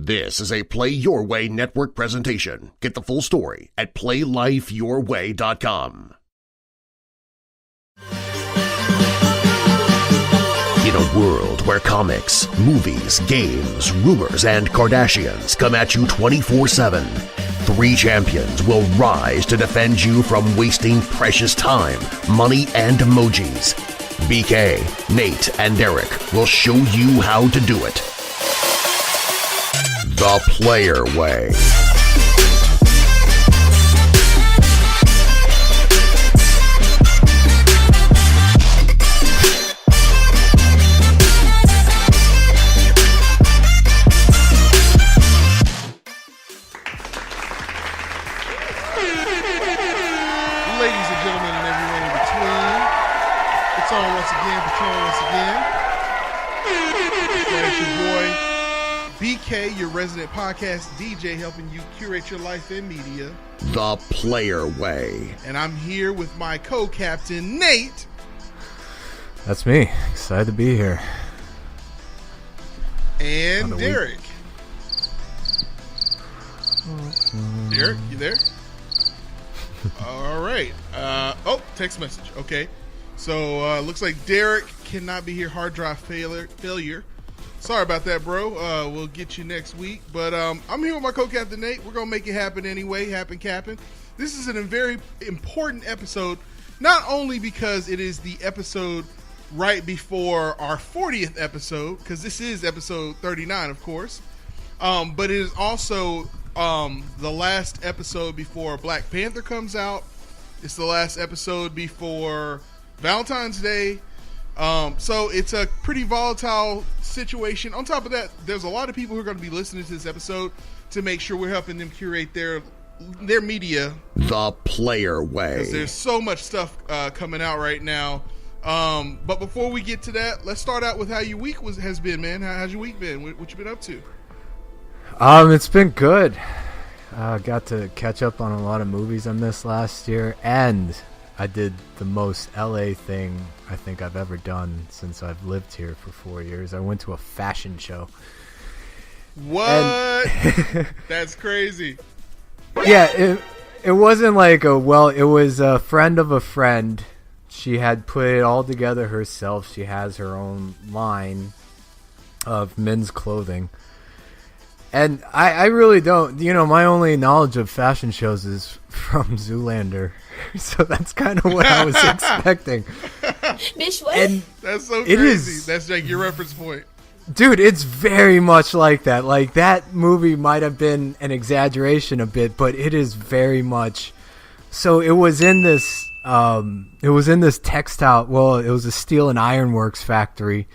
This is a Play Your Way network presentation. Get the full story at PlayLifeYourWay.com. In a world where comics, movies, games, rumors, and Kardashians come at you 24/7, three champions will rise to defend you from wasting precious time, money, and emojis. BK, Nate, and Derreck will show you how to do it the player way. BK, your resident podcast DJ, helping you curate your life in media. The player way. And I'm here with my co-captain, Nate. That's me. Excited to be here. And Derreck. Derreck, you there? All right. Text message. Okay. So, looks like Derreck cannot be here. Hard drive failure. Sorry about that, bro. We'll get you next week. But I'm here with my co-captain, Nate. We're going to make it happen anyway. Happen, Captain. This is a very important episode, not only because it is the episode right before our 40th episode, because this is episode 39, of course, but it is also the last episode before Black Panther comes out. It's the last episode before Valentines Day. So it's a pretty volatile situation. On top of that, there's a lot of people who are going to be listening to this episode to make sure we're helping them curate their media the player way, because there's so much stuff coming out right now. But before we get to that, let's start out with how your week has been, man. How's your week been? What you been up to? It's been good. Got to catch up on a lot of movies I missed last year, and I did the most LA thing I think I've ever done since I've lived here for 4 years. I went to a fashion show. What? That's crazy. Yeah, it wasn't like it was a friend of a friend. She had put it all together herself. She has her own line of men's clothing. And I really don't, my only knowledge of fashion shows is from Zoolander. So that's kind of what I was expecting. Bitch, what? And that's so crazy. That's like your reference point. Dude, it's very much like that. Like, that movie might have been an exaggeration a bit, but it is very much. So it was in this textile, it was a steel and ironworks factory.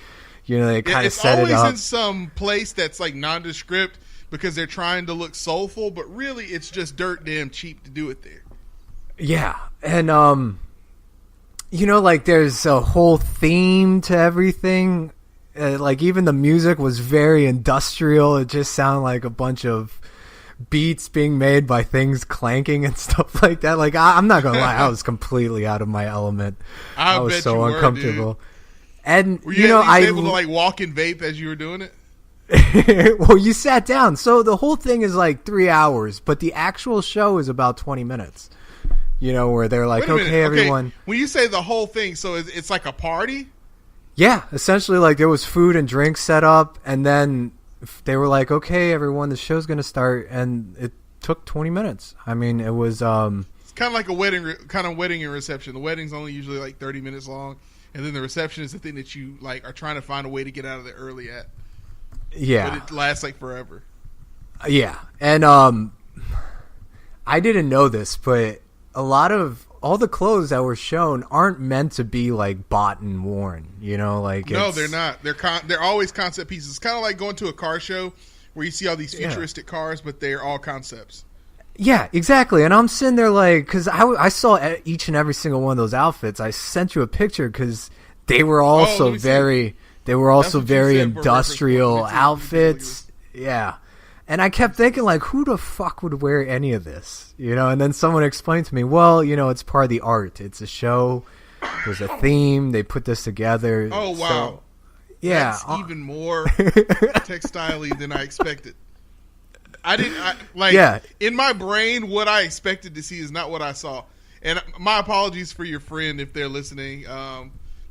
They kind of set it up. It's always in some place that's like nondescript because they're trying to look soulful, but really it's just dirt damn cheap to do it there. Yeah, and like there's a whole theme to everything. Like even the music was very industrial. It just sounded like a bunch of beats being made by things clanking and stuff like that. Like I'm not gonna lie, I was completely out of my element. I was bet so you uncomfortable. Were, and were you at least able to like walk and vape as you were doing it? Well, you sat down. So the whole thing is like 3 hours, but the actual show is about 20 minutes. Where they're like, okay, everyone. When you say the whole thing, so it's like a party? Yeah, essentially, like there was food and drinks set up, and then they were like, okay, everyone, the show's going to start, and it took 20 minutes. I mean, it was... It's kind of like a wedding and reception. The wedding's only usually like 30 minutes long, and then the reception is the thing that you like are trying to find a way to get out of there early at. Yeah. But it lasts like forever. Yeah, and I didn't know this, but a lot of all the clothes that were shown aren't meant to be like bought and worn, like no, they're not. They're always concept pieces. It's kind of like going to a car show where you see all these futuristic cars, but they're all concepts. Yeah, exactly. And I'm sitting there like, because I saw each and every single one of those outfits. I sent you a picture because they were also very industrial outfits. Yeah. And I kept thinking, like, who the fuck would wear any of this? And then someone explained to me, well, it's part of the art. It's a show. There's a theme. They put this together. Oh, wow. So, yeah. That's even more textile-y than I expected. in my brain, what I expected to see is not what I saw. And my apologies for your friend if they're listening.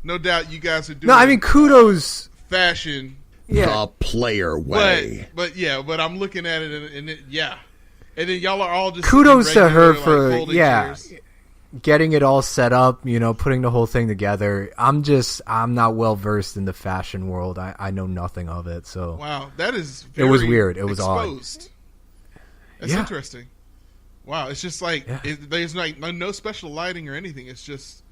No doubt you guys are doing. No, I mean kudos. Fashion. The player way. But I'm looking at it and and then y'all are all just kudos to her like, for chairs. getting it all set up, putting the whole thing together. I'm not well versed in the fashion world. I know nothing of it. So wow, that is it was weird. It was exposed. Odd. That's interesting. Wow, it's just like there's like no special lighting or anything. It's just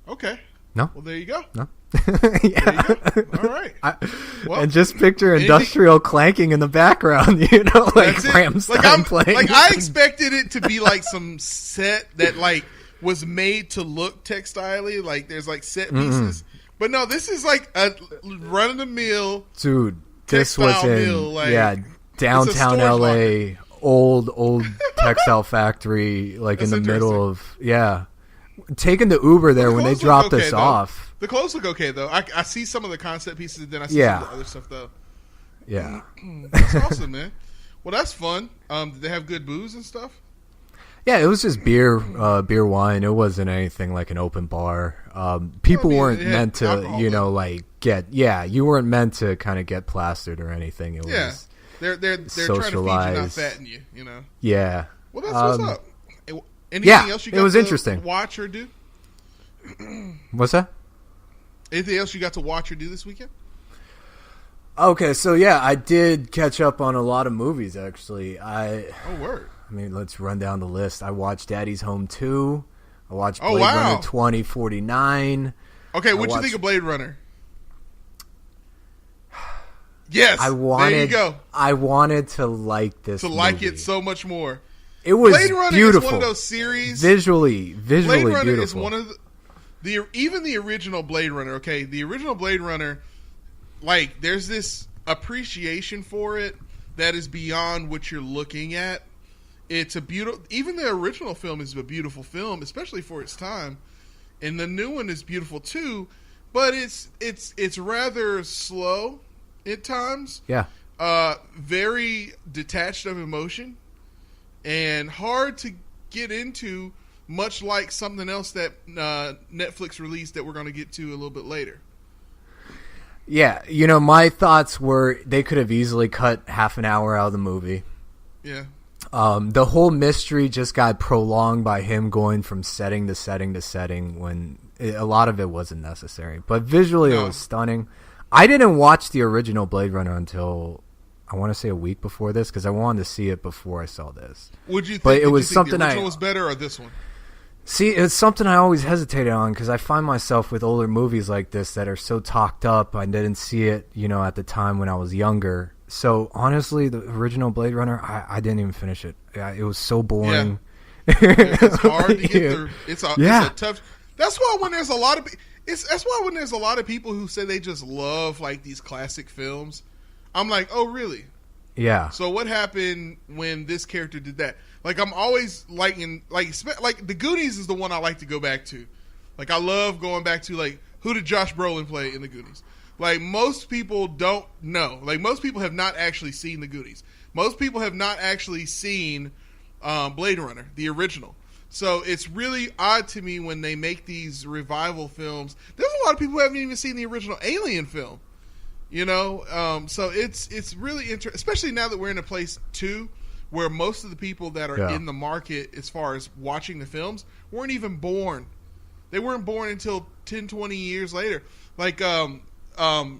okay. No. Well, there you go. No. There you go. All right. And just picture industrial clanking in the background, like Ramstein playing. Like I expected it to be like some set that like was made to look textile-y, like there's like set pieces. But no, this is like a run of the mill. Dude, this was in downtown LA, market. old textile factory, like in the middle of taking the Uber there when they dropped us off. The clothes look okay though. I see some of the concept pieces, and then I see some of the other stuff though. Yeah, that's awesome, man. Well, that's fun. Did they have good booze and stuff? Yeah, it was just beer, wine. It wasn't anything like an open bar. People weren't meant to, you weren't meant to kind of get plastered or anything. It was they're trying to feed you, not fatten you. Yeah. Well, that's what's up. Anything else you got to interesting. Watch or do? What's that? Anything else you got to watch or do this weekend? Okay, so I did catch up on a lot of movies actually. Word. I mean, let's run down the list. I watched Daddy's Home 2. I watched Blade Runner 2049. Okay, what'd you think of Blade Runner? Yes, there you go. I wanted to like this movie. like it so much more. It was Blade Runner beautiful. is one of those series. Visually Blade Runner beautiful. is one of even the original Blade Runner. Okay, the original Blade Runner, like there's this appreciation for it that is beyond what you're looking at. It's a beautiful. Even the original film is a beautiful film, especially for its time, and the new one is beautiful too. But it's rather slow at times. Yeah. Very detached of emotion, and hard to get into. Much like something else that Netflix released that we're going to get to a little bit later. Yeah, my thoughts were they could have easily cut half an hour out of the movie. Yeah. The whole mystery just got prolonged by him going from setting to setting to setting when a lot of it wasn't necessary. But visually it was stunning. I didn't watch the original Blade Runner until I want to say a week before this because I wanted to see it before I saw this. Would you think, but it was something the original was better or this one? See, it's something I always hesitated on because I find myself with older movies like this that are so talked up. I didn't see it, at the time when I was younger. So honestly, the original Blade Runner, I didn't even finish it. It was so boring. Yeah. It's hard to get through. It's a tough. That's why when there's a lot of people who say they just love like these classic films, I'm like, oh really? Yeah. So what happened when this character did that? Like I'm always liking like The Goonies is the one I like to go back to. Like I love going back to like who did Josh Brolin play in The Goonies? Like most people don't know. Like most people have not actually seen The Goonies. Most people have not actually seen Blade Runner, the original. So it's really odd to me when they make these revival films. There's a lot of people who haven't even seen the original Alien film. So it's really interesting, especially now that we're in a place too where most of the people that are in the market as far as watching the films weren't even born. They weren't born until 10, 20 years later. Like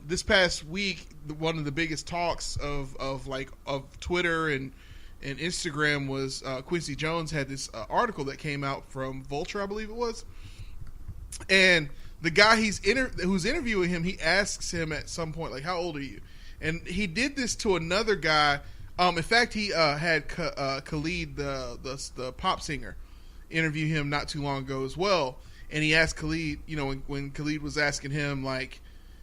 this past week, one of the biggest talks of Twitter and Instagram was Quincy Jones had this article that came out from Vulture, I believe it was, and the guy who's interviewing him, he asks him at some point, like, how old are you? And he did this to another guy. In fact, he had Khalid, the pop singer, interview him not too long ago as well. And he asked Khalid, when Khalid was asking him, like,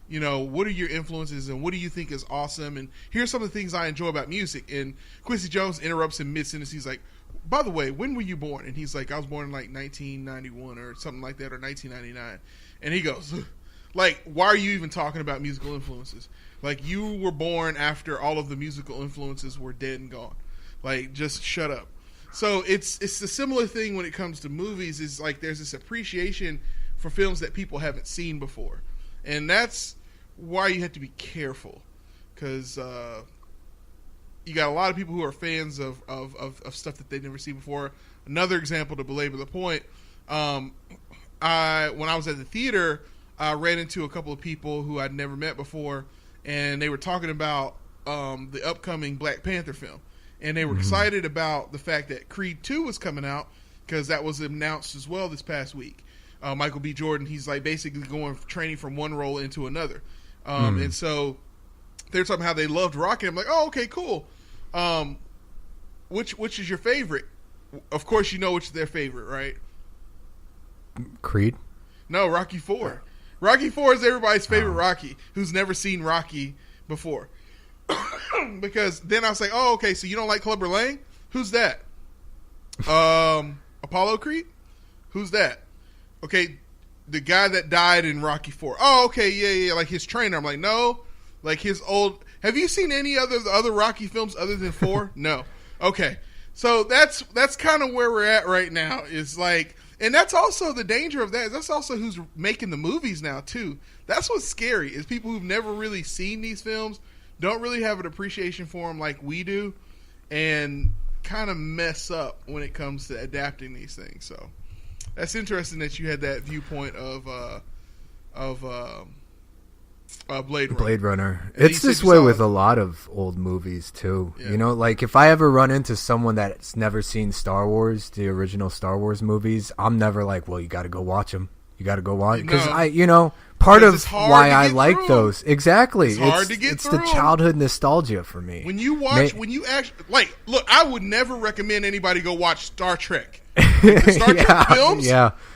what are your influences and what do you think is awesome? And here's some of the things I enjoy about music. And Quincy Jones interrupts him mid-sentence. He's like, by the way, when were you born? And he's like, I was born in like 1991 or something like that, or 1999. And he goes, like, why are you even talking about musical influences? Like, you were born after all of the musical influences were dead and gone. Like, just shut up. So it's a similar thing when it comes to movies. Is like there's this appreciation for films that people haven't seen before, and that's why you have to be careful, because you got a lot of people who are fans of stuff that they've never seen before. Another example to belabor the point, when I was at the theater, I ran into a couple of people who I'd never met before, and they were talking about the upcoming Black Panther film. And they were excited about the fact that Creed 2 was coming out, because that was announced as well this past week. Michael B. Jordan, he's like basically training from one role into another. And so they're talking how they loved Rocky. I'm like, oh, okay, cool. Which is your favorite? Of course you know which is their favorite, right? Creed? No, Rocky 4. Rocky 4 is everybody's favorite Rocky, who's never seen Rocky before. Because then I was like, oh, okay, so you don't like Clubber Lang? Who's that? Apollo Creed? Who's that? Okay, the guy that died in Rocky 4. Oh, okay, yeah, like his trainer. I'm like, no, like his old. Have you seen any other Rocky films other than 4? No. Okay, so that's kind of where we're at right now. Is like, and that's also the danger of that. That's also who's making the movies now too. That's what's scary, is people who've never really seen these films, don't really have an appreciation for them like we do, and kind of mess up when it comes to adapting these things. So that's interesting that you had that viewpoint of Blade Runner. It's this way with a lot of old movies too. Yeah. You know, like if I ever run into someone that's never seen Star Wars, the original Star Wars movies, I'm never like, well, you got to go watch them. You got to go watch, because part of why I like those. Exactly. It's hard to get through. It's the childhood nostalgia for me. When you watch, when you actually, like, look, I would never recommend anybody go watch Star Trek. The Star Trek films,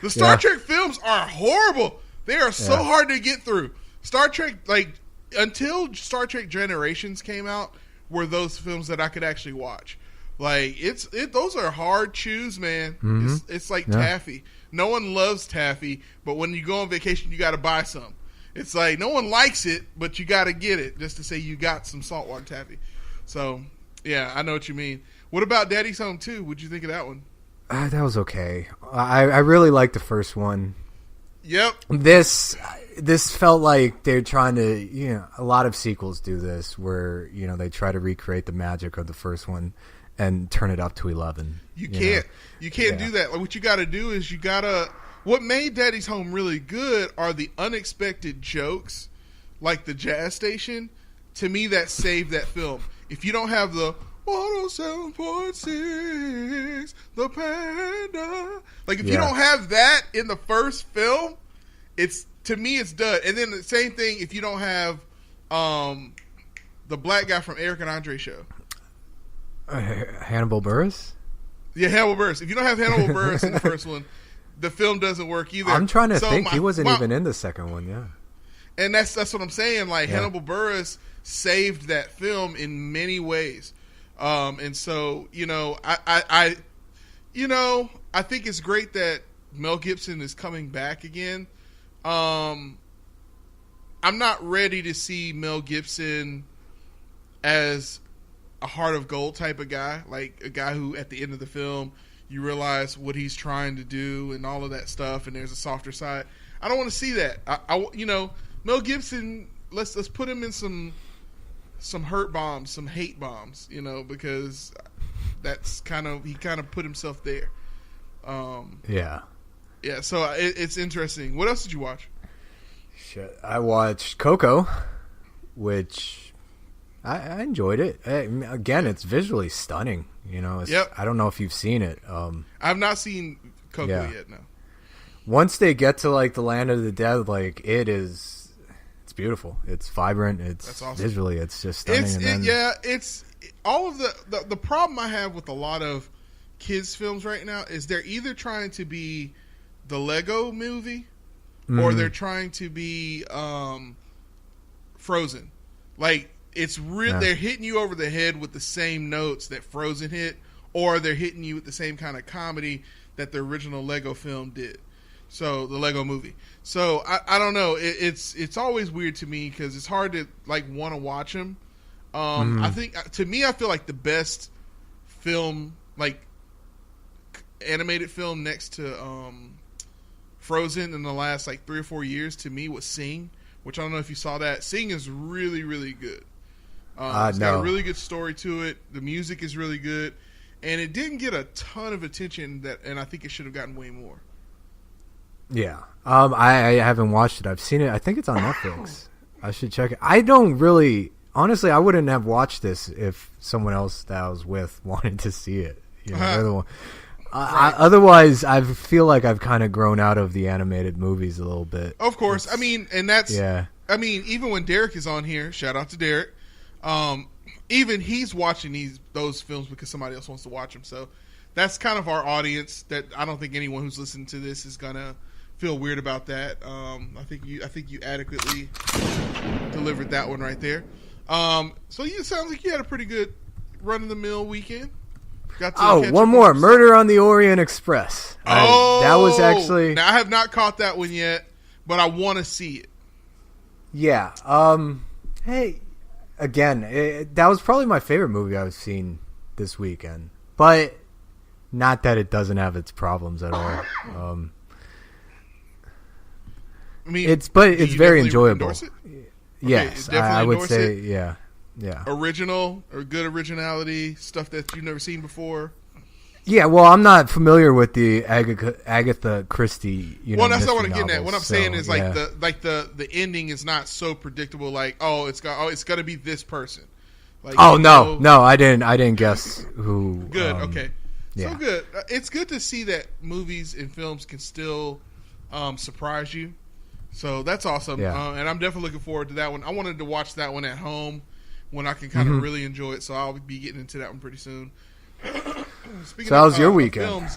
the Star Trek films are horrible. They are so hard to get through. Star Trek, like, until Star Trek Generations came out, were those films that I could actually watch. Like, those are hard chews, man. Mm-hmm. It's like taffy. No one loves taffy, but when you go on vacation, you got to buy some. It's like no one likes it, but you got to get it just to say you got some saltwater taffy. So, yeah, I know what you mean. What about Daddy's Home 2? What'd you think of that one? That was okay. I really liked the first one. Yep. This felt like they're trying to, a lot of sequels do this, where, they try to recreate the magic of the first one and turn it up to 11. You can't do that. Like, what you got to do is what made Daddy's Home really good are the unexpected jokes, like the jazz station. To me, that saved that film. If you don't have the 107.6, the Panda, like if you don't have that in the first film, to me it's done. And then the same thing if you don't have the black guy from Eric and Andre show. Hannibal Buress? Yeah, Hannibal Buress. If you don't have Hannibal Buress in the first one, the film doesn't work either. I'm trying to think. He wasn't even in the second one, yeah. And that's what I'm saying. Like, Hannibal Buress saved that film in many ways. And so, I think it's great that Mel Gibson is coming back again. I'm not ready to see Mel Gibson as a heart of gold type of guy, like a guy who at the end of the film you realize what he's trying to do and all of that stuff, and there's a softer side. I don't want to see that. Mel Gibson, let's put him in some hurt bombs, some hate bombs, because that's he kind of put himself there. Yeah. So it's interesting. What else did you watch? Shit, I watched Coco, which I enjoyed it. Again, it's visually stunning. I don't know if you've seen it. I've not seen Coco yet. No. Once they get to like the land of the dead, like it's beautiful. It's vibrant. That's awesome. Visually, it's just stunning. It's all of the problem I have with a lot of kids films right now is they're either trying to be the Lego movie or they're trying to be Frozen. Like, it's they're hitting you over the head with the same notes that Frozen hit, or they're hitting you with the same kind of comedy that the original Lego film did. So the Lego movie. So I don't know. It's always weird to me because it's hard to like want to watch them. I think to me, I feel like the best film, like animated film next to Frozen in the last like 3 or 4 years to me was Sing, which I don't know if you saw that. Sing is really, really good. It's got a really good story to it. The music is really good, and it didn't get a ton of attention and I think it should have gotten way more. Yeah. I haven't watched it. I've seen it. I think it's on Netflix. I should check it. I don't really, honestly, I wouldn't have watched this if someone else that I was with wanted to see it. You know, they're the one. Otherwise, I feel like I've kind of grown out of the animated movies a little bit. Of course. I mean, and that's, I mean, even when Derreck is on here, shout out to Derreck, even he's watching those films because somebody else wants to watch them. So that's kind of our audience. That I don't think anyone who's listening to this is gonna feel weird about that. I think you adequately delivered that one right there. So you sound like you had a pretty good run of the mill weekend. One more, Murder on the Orient Express. That was actually. Now, I have not caught that one yet, but I want to see it. Yeah. Hey, again, that was probably my favorite movie I've seen this weekend, but not that it doesn't have its problems at all. I mean, it's very enjoyable. It? Yes, okay, I would say, yeah. Original or good originality, stuff that you've never seen before. Yeah, well, I'm not familiar with the Agatha Christie. Well, that's not what I'm getting at. What I'm saying is the ending is not so predictable. Like, it's gonna be this person. Like, no, I didn't guess who. Good, okay, yeah. So good. It's good to see that movies and films can still surprise you. So that's awesome, and I'm definitely looking forward to that one. I wanted to watch that one at home when I can kind of really enjoy it, so I'll be getting into that one pretty soon. So how was your weekend?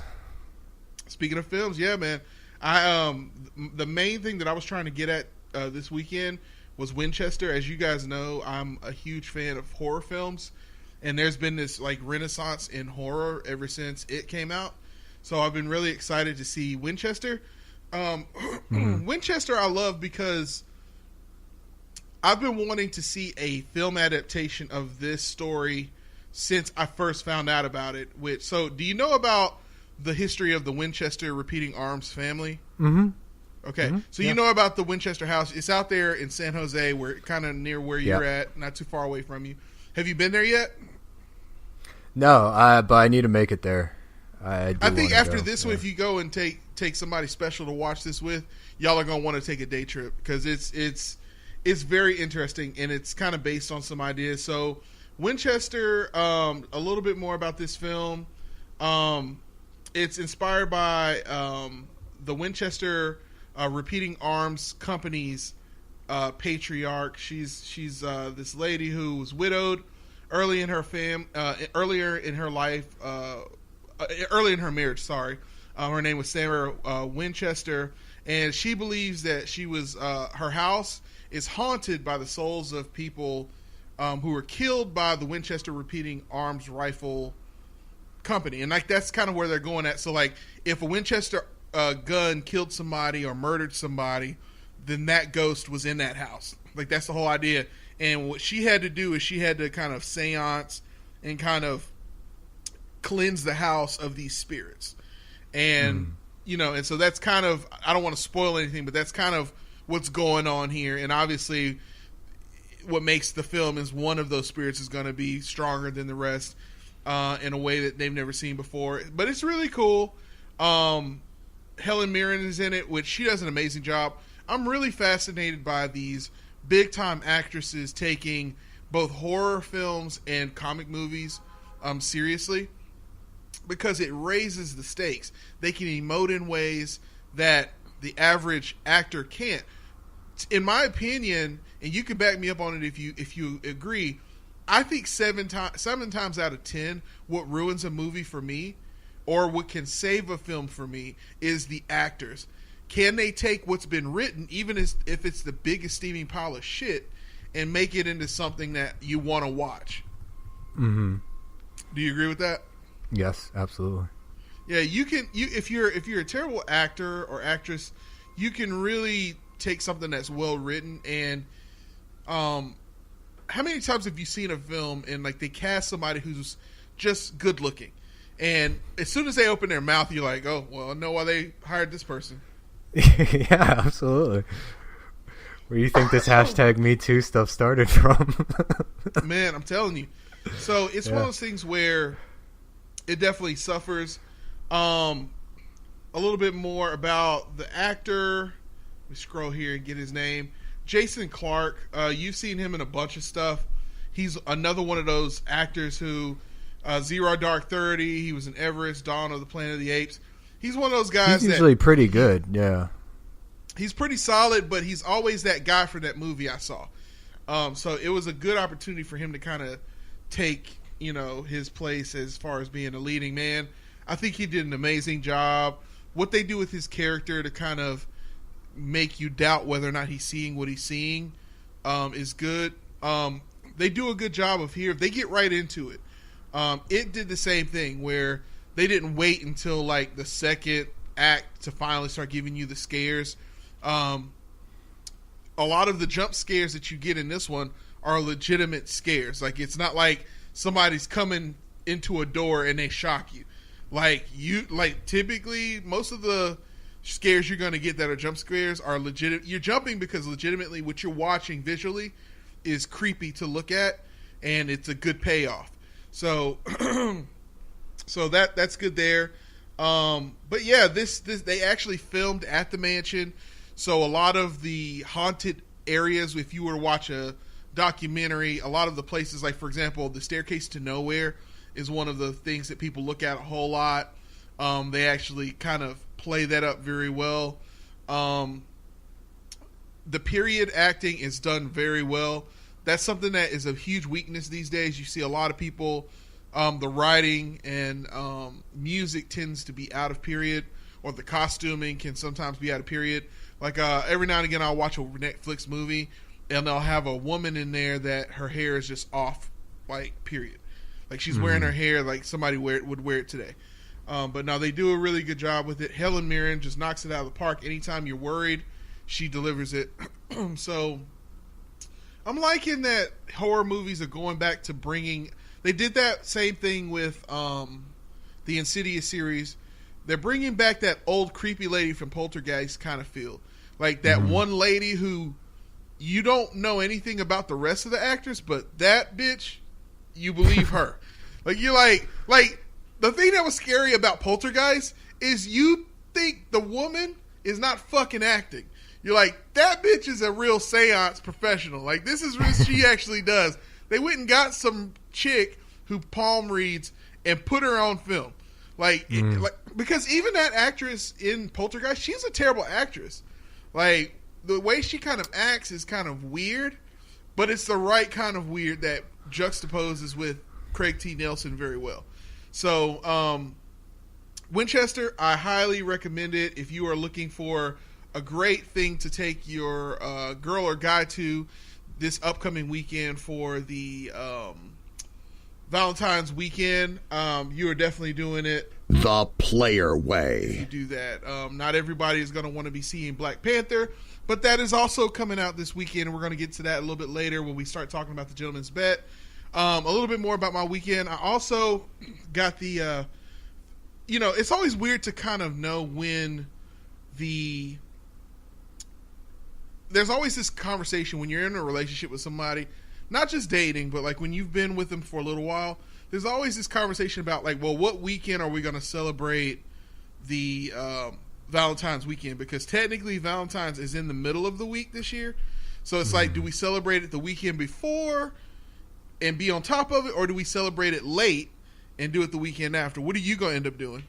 Speaking of films, yeah, man. The main thing that I was trying to get at this weekend was Winchester. As you guys know, I'm a huge fan of horror films, and there's been this like renaissance in horror ever since it came out. So I've been really excited to see Winchester. Winchester I love because I've been wanting to see a film adaptation of this story since I first found out about it. So do you know about the history of the Winchester repeating arms family? Mm-hmm. Okay. Mm-hmm. So you know about the Winchester house. It's out there in San Jose, where kind of near where you're at, not too far away from you. Have you been there yet? No, but I need to make it there. I think after this one, if you go and take somebody special to watch this with, y'all are gonna want to take a day trip because it's very interesting and it's kind of based on some ideas. So Winchester, a little bit more about this film. It's inspired by the Winchester Repeating Arms Company's patriarch. She's this lady who was widowed earlier in her life. Early in her marriage, her name was Sarah Winchester, and she believes that she was her house is haunted by the souls of people who were killed by the Winchester Repeating Arms Rifle Company, and like that's kind of where they're going at. So, like, if a Winchester gun killed somebody or murdered somebody, then that ghost was in that house. Like, that's the whole idea. And what she had to do is she had to kind of seance and kind of cleanse the house of these spirits. And and so that's kind of, I don't want to spoil anything, but that's kind of what's going on here. And obviously what makes the film is one of those spirits is going to be stronger than the rest in a way that they've never seen before. But it's really cool. Helen Mirren is in it, which she does an amazing job. I'm really fascinated by these big time actresses taking both horror films and comic movies seriously, because it raises the stakes. They can emote in ways that the average actor can't. In my opinion, and you can back me up on it if you agree, I think 7 times out of 10, what ruins a movie for me, or what can save a film for me, is the actors. Can they take what's been written, even if it's the biggest steaming pile of shit, and make it into something that you want to watch? Mm-hmm. Do you agree with that? Yes, absolutely. Yeah, you can. If you're a terrible actor or actress, you can really take something that's well written. And how many times have you seen a film and like they cast somebody who's just good looking. And as soon as they open their mouth, you're like, oh, well, I know why they hired this person. Yeah, absolutely. Where do you think this hashtag Me Too stuff started from? Man, I'm telling you. So it's one of those things where it definitely suffers. A little bit more about the actor. Let me scroll here and get his name. Jason Clarke. You've seen him in a bunch of stuff. He's another one of those actors who, Zero Dark 30, he was in Everest, Dawn of the Planet of the Apes. He's one of those guys He's usually pretty good, yeah. He's pretty solid, but he's always that guy for that movie I saw. So it was a good opportunity for him to kind of take, his place as far as being a leading man. I think he did an amazing job. What they do with his character to kind of make you doubt whether or not he's seeing what he's seeing is good. They do a good job of here. They get right into it. It did the same thing where they didn't wait until like the second act to finally start giving you the scares. A lot of the jump scares that you get in this one are legitimate scares. Like, it's not like somebody's coming into a door and they shock you. Typically most of the scares you're going to get that are jump scares are legit. You're jumping because legitimately what you're watching visually is creepy to look at, and it's a good payoff. So that's good there. But yeah, this they actually filmed at the mansion. So a lot of the haunted areas, if you were to watch a documentary, a lot of the places, like for example, the Staircase to Nowhere is one of the things that people look at a whole lot. They actually kind of play that up very well. The period acting is done very well. That's something that is a huge weakness these days. You see a lot of people, the writing and music tends to be out of period, or the costuming can sometimes be out of period. Like every now and again I'll watch a Netflix movie and they'll have a woman in there that her hair is just off, like, period. Like she's wearing her hair like somebody would wear it today. But no, they do a really good job with it. Helen Mirren just knocks it out of the park. Anytime you're worried, she delivers it. So I'm liking that horror movies are going back to bringing... They did that same thing with the Insidious series. They're bringing back that old creepy lady from Poltergeist kind of feel. Like that one lady who you don't know anything about the rest of the actors, but that bitch, you believe her. Like you're like the thing that was scary about Poltergeist is you think the woman is not fucking acting. You're like, that bitch is a real seance professional. Like, this is what she actually does. They went and got some chick who palm reads and put her on film. Because even that actress in Poltergeist, she's a terrible actress. Like, the way she kind of acts is kind of weird, but it's the right kind of weird that juxtaposes with Craig T. Nelson very well. So, Winchester, I highly recommend it if you are looking for a great thing to take your girl or guy to this upcoming weekend for the Valentines weekend. You are definitely doing it the player way. You do that. Not everybody is going to want to be seeing Black Panther, but that is also coming out this weekend, and we're going to get to that a little bit later when we start talking about the Gentleman's Bet. A little bit more about my weekend. I also got the, it's always weird to kind of know when there's always this conversation when you're in a relationship with somebody, not just dating, but like when you've been with them for a little while, there's always this conversation about like, well, what weekend are we going to celebrate the Valentine's weekend? Because technically Valentine's is in the middle of the week this year. So it's like, do we celebrate it the weekend before and be on top of it, or do we celebrate it late and do it the weekend after? What are you going to end up doing?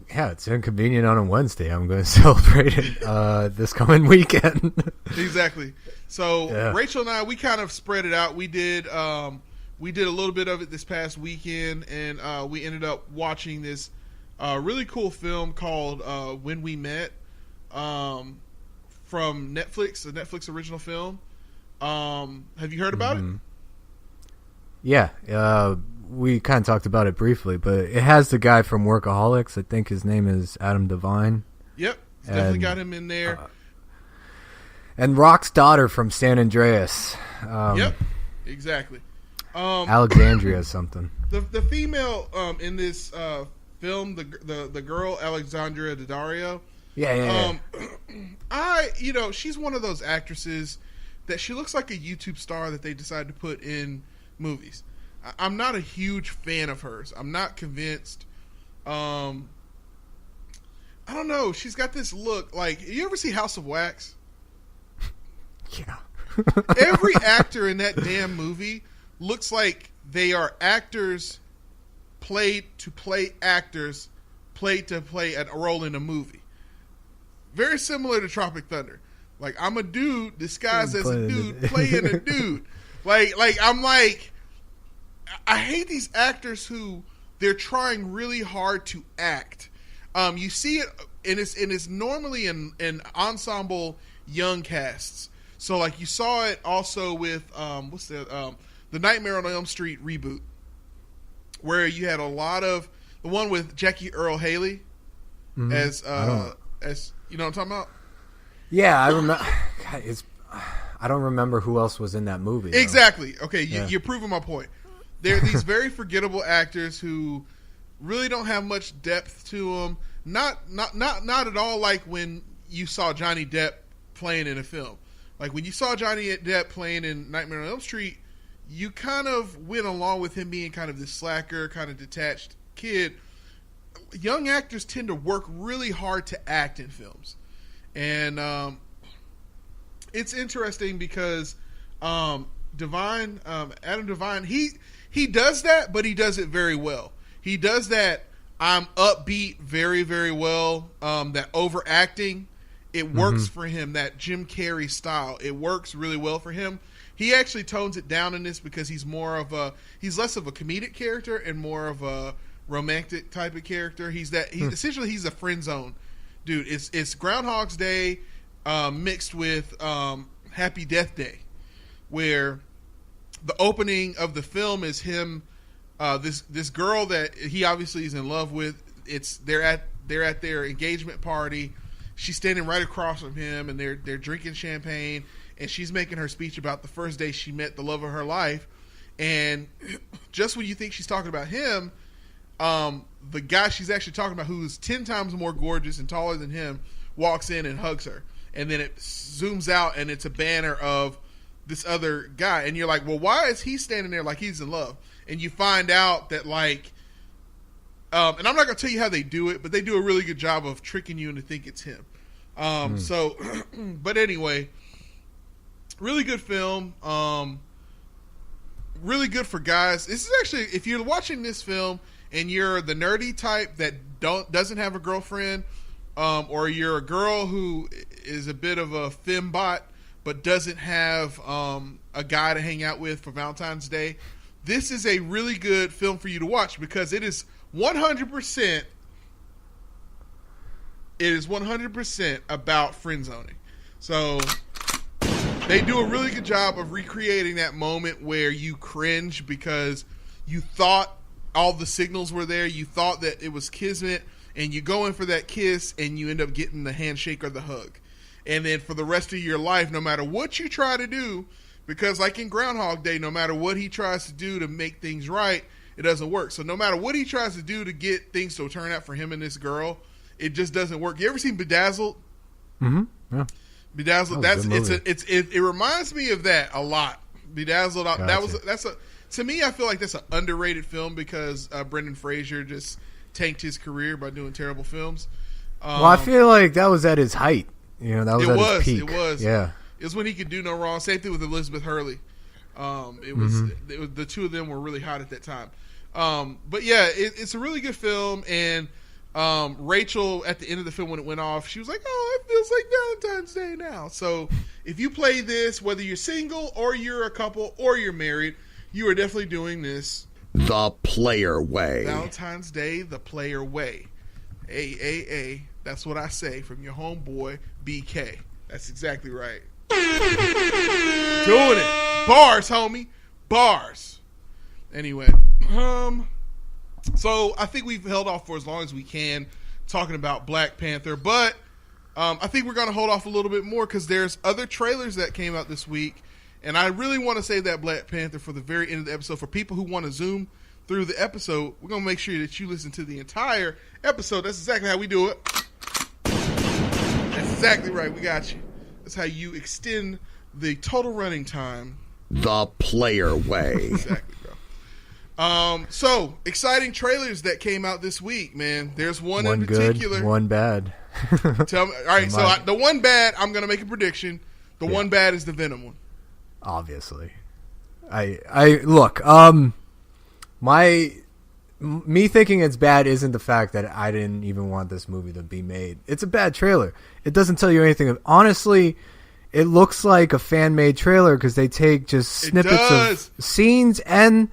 Yeah, it's inconvenient on a Wednesday. I'm going to celebrate it this coming weekend. Exactly. So Rachel and I, we kind of spread it out. We did a little bit of it this past weekend, and we ended up watching this really cool film called When We Met from Netflix, a Netflix original film. Have you heard about it? Yeah. We kind of talked about it briefly, but it has the guy from Workaholics. I think his name is Adam Devine. Yep. It's definitely got him in there. And Rock's daughter from San Andreas. Yep. Exactly. Alexandria something. The female in this film, the girl Alexandria Daddario. Yeah. She's one of those actresses that she looks like a YouTube star that they decided to put in movies. I'm not a huge fan of hers. I'm not convinced. I don't know. She's got this look like. You ever see House of Wax? Yeah. Every actor in that damn movie looks like they are actors played to play actors played to play a role in a movie. Very similar to Tropic Thunder. Like, I'm a dude disguised as a dude playing a dude. Like I'm like, I hate these actors who they're trying really hard to act. You see it, and it's normally in ensemble young casts. So like you saw it also with the Nightmare on Elm Street reboot, where you had a lot of the one with Jackie Earle Haley as you know what I'm talking about? Yeah, I remember. I don't remember who else was in that movie. Though. Exactly. Okay, you're proving my point. They're these very forgettable actors who really don't have much depth to them. Not at all like when you saw Johnny Depp playing in a film. Like when you saw Johnny Depp playing in Nightmare on Elm Street, you kind of went along with him being kind of this slacker, kind of detached kid. Young actors tend to work really hard to act in films. And it's interesting because Adam Devine, he does that, but he does it very well. He does that I'm upbeat very, very well. That overacting, it works for him. That Jim Carrey style, it works really well for him. He actually tones it down in this because he's less of a comedic character and more of a romantic type of character. He's essentially he's a friend zone dude. It's Groundhog's Day mixed with Happy Death Day, where the opening of the film is him, this girl that he obviously is in love with. They're at their engagement party. She's standing right across from him, and they're drinking champagne, and she's making her speech about the first day she met the love of her life. And just when you think she's talking about him, the guy she's actually talking about, who's 10 times more gorgeous and taller than him, walks in and hugs her. And then it zooms out, and it's a banner of this other guy. And you're like, well, why is he standing there like he's in love? And you find out that, like, and I'm not going to tell you how they do it, but they do a really good job of tricking you into think it's him. So, but anyway, really good film. Really good for guys. This is actually, if you're watching this film and you're the nerdy type that doesn't have a girlfriend, or you're a girl who is a bit of a fembot but doesn't have a guy to hang out with for Valentine's Day, this is a really good film for you to watch because it is 100%. It is 100% about friend zoning. So they do a really good job of recreating that moment where you cringe because you thought all the signals were there. You thought that it was kismet, and you go in for that kiss, and you end up getting the handshake or the hug. And then for the rest of your life, no matter what you try to do, because like in Groundhog Day, no matter what he tries to do to make things right, it doesn't work. So no matter what he tries to do to get things to turn out for him and this girl, it just doesn't work. You ever seen Bedazzled? Mm-hmm. Yeah. Bedazzled. It reminds me of that a lot. Bedazzled. Gotcha. To me, I feel like that's an underrated film because Brendan Fraser just tanked his career by doing terrible films. Well, I feel like that was at his height. You know, that was his peak. It was. Yeah. It was when he could do no wrong. Same thing with Elizabeth Hurley. It was the two of them were really hot at that time. But yeah, it's a really good film. And Rachel, at the end of the film when it went off, she was like, "Oh, it feels like Valentine's Day now." So if you play this, whether you're single or you're a couple or you're married, you are definitely doing this the player way. Valentine's Day, the player way. AAA. That's what I say from your homeboy BK. That's exactly right. Doing it. Bars, homie. Bars. Anyway, so I think we've held off for as long as we can talking about Black Panther, but I think we're going to hold off a little bit more because there's other trailers that came out this week, And I really want to save that Black Panther for the very end of the episode. For people who want to zoom through the episode, we're going to make sure that you listen to the entire episode. That's exactly how we do it. That's exactly right. We got you. That's how you extend the total running time. The player way. Exactly, bro. So, exciting trailers that came out this week, man. There's one in particular. Good, one bad. Tell me. All right, so the one bad, I'm going to make a prediction. The one bad is the Venom one. Obviously. I look, me thinking it's bad isn't the fact that I didn't even want this movie to be made. It's a bad trailer. It doesn't tell you anything. Honestly, it looks like a fan-made trailer because they take just snippets of scenes and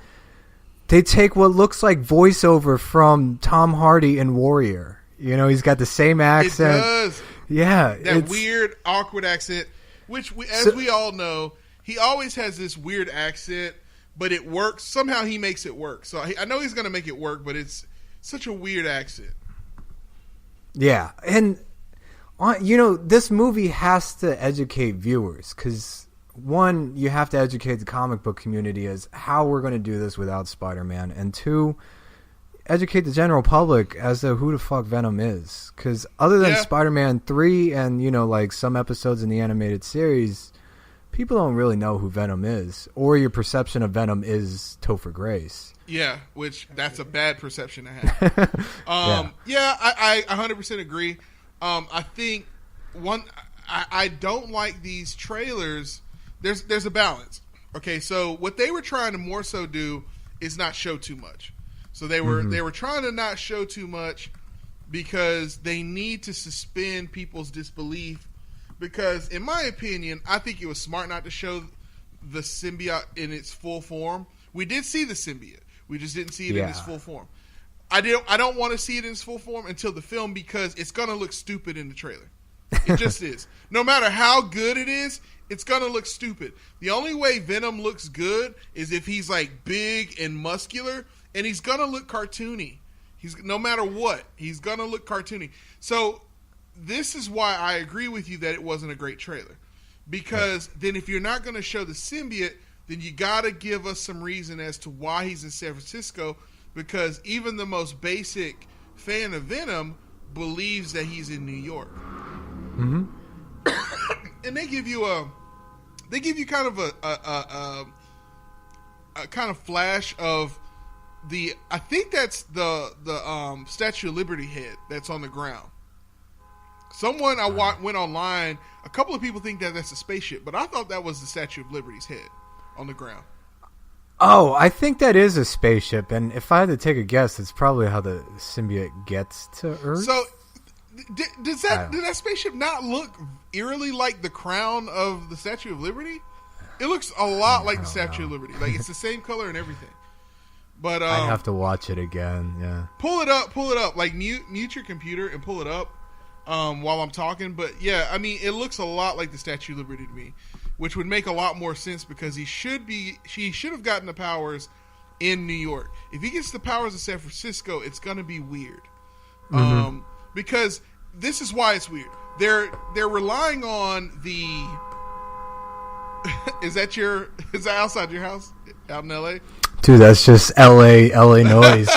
they take what looks like voiceover from Tom Hardy in Warrior. You know, he's got the same accent. It does. Yeah. That weird, awkward accent, which, as we all know, he always has this weird accent. But it works. Somehow he makes it work. So I know he's going to make it work, but it's such a weird accent. Yeah. And, you know, this movie has to educate viewers because, one, you have to educate the comic book community as how we're going to do this without Spider-Man. And two, educate the general public as to who the fuck Venom is. Because other than Spider-Man 3 and, you know, like some episodes in the animated series, people don't really know who Venom is, or your perception of Venom is Topher Grace. Yeah, which that's a bad perception to have. I 100% agree. I think I don't like these trailers. There's a balance. Okay, so what they were trying to more so do is not show too much. So they were trying to not show too much because they need to suspend people's disbelief. Because, in my opinion, I think it was smart not to show the symbiote in its full form. We did see the symbiote. We just didn't see it in its full form. I don't want to see it in its full form until the film because it's going to look stupid in the trailer. It just is. No matter how good it is, it's going to look stupid. The only way Venom looks good is if he's like big and muscular, and he's going to look cartoony. No matter what, he's going to look cartoony. So this is why I agree with you that it wasn't a great trailer. Because then if you're not going to show the symbiote, then you got to give us some reason as to why he's in San Francisco. Because even the most basic fan of Venom believes that he's in New York. Mm-hmm. And they give you kind of a kind of flash of I think that's the Statue of Liberty head that's on the ground. Someone went online. A couple of people think that that's a spaceship, but I thought that was the Statue of Liberty's head on the ground. Oh, I think that is a spaceship, and if I had to take a guess, it's probably how the symbiote gets to Earth. So, did that spaceship not look eerily like the crown of the Statue of Liberty? It looks a lot like the Statue of Liberty. Like, it's the same color and everything. But I'd have to watch it again. Yeah, pull it up. Like mute your computer and pull it up while I'm talking. But yeah, I mean, it looks a lot like the Statue of Liberty to me, which would make a lot more sense because she should have gotten the powers in New York. If he gets the powers in San Francisco, it's gonna be weird. Mm-hmm. Because this is why it's weird. They're relying on the. Is that outside your house out in LA? Dude, that's just LA noise.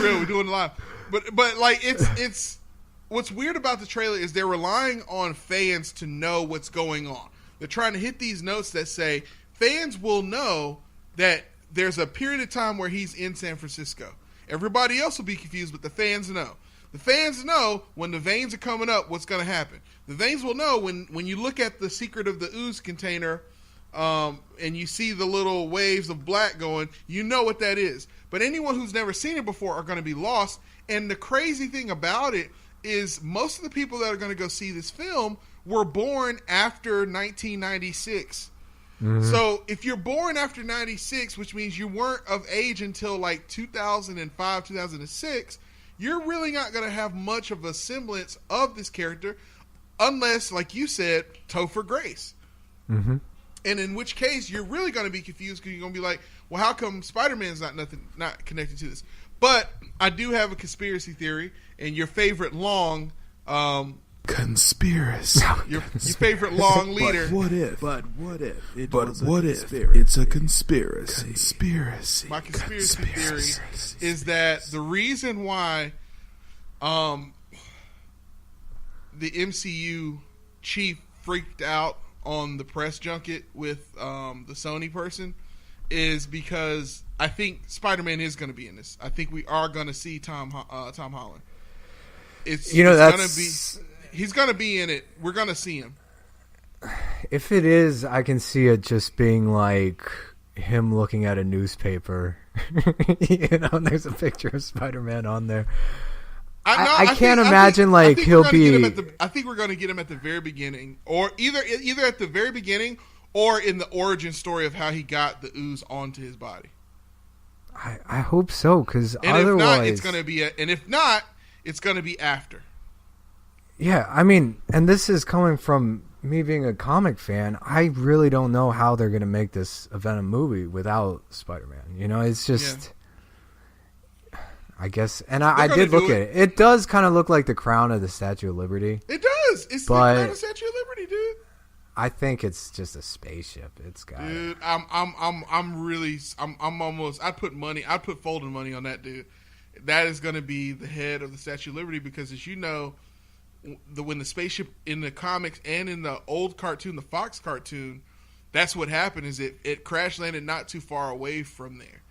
Real, we're doing it live. But like it's what's weird about the trailer is they're relying on fans to know what's going on. They're trying to hit these notes that say fans will know that there's a period of time where he's in San Francisco. Everybody else will be confused, but the fans know. The fans know when the veins are coming up what's going to happen. The veins will know when you look at the Secret of the Ooze container and you see the little waves of black going, you know what that is. But anyone who's never seen it before are going to be lost. And the crazy thing about it is most of the people that are going to go see this film were born after 1996. Mm-hmm. So if you're born after 96, which means you weren't of age until like 2005, 2006, you're really not going to have much of a semblance of this character unless, like you said, Topher Grace. Mm-hmm. And in which case, you're really going to be confused because you're going to be like, well, how come Spider-Man's not connected to this? But I do have a conspiracy theory, and your favorite Long conspiracy. Your favorite long leader. What if it's a conspiracy? My conspiracy theory is that the reason why the MCU chief freaked out on the press junket with the Sony person is because I think Spider-Man is going to be in this. I think we are going to see Tom Holland. He's going to be in it. We're going to see him. If it is, I can see it just being like him looking at a newspaper. There's a picture of Spider-Man on there. I can't imagine he'll be. I think we're going to get him at the very beginning, or either at the very beginning, or in the origin story of how he got the ooze onto his body. I hope so, because otherwise, if not, it's going to be after. Yeah, I mean, and this is coming from me being a comic fan. I really don't know how they're going to make this a Venom movie without Spider-Man. It's just. Yeah. I guess, and I did look at it. It does kind of look like the crown of the Statue of Liberty. It does. It's the crown of the Statue of Liberty, dude. I think it's just a spaceship. It's got. Dude, I'm almost. I'd put folding money on that, dude. That is going to be the head of the Statue of Liberty because, as you know, when the spaceship in the comics and in the old cartoon, the Fox cartoon, that's what happened. Is it crash landed not too far away from there.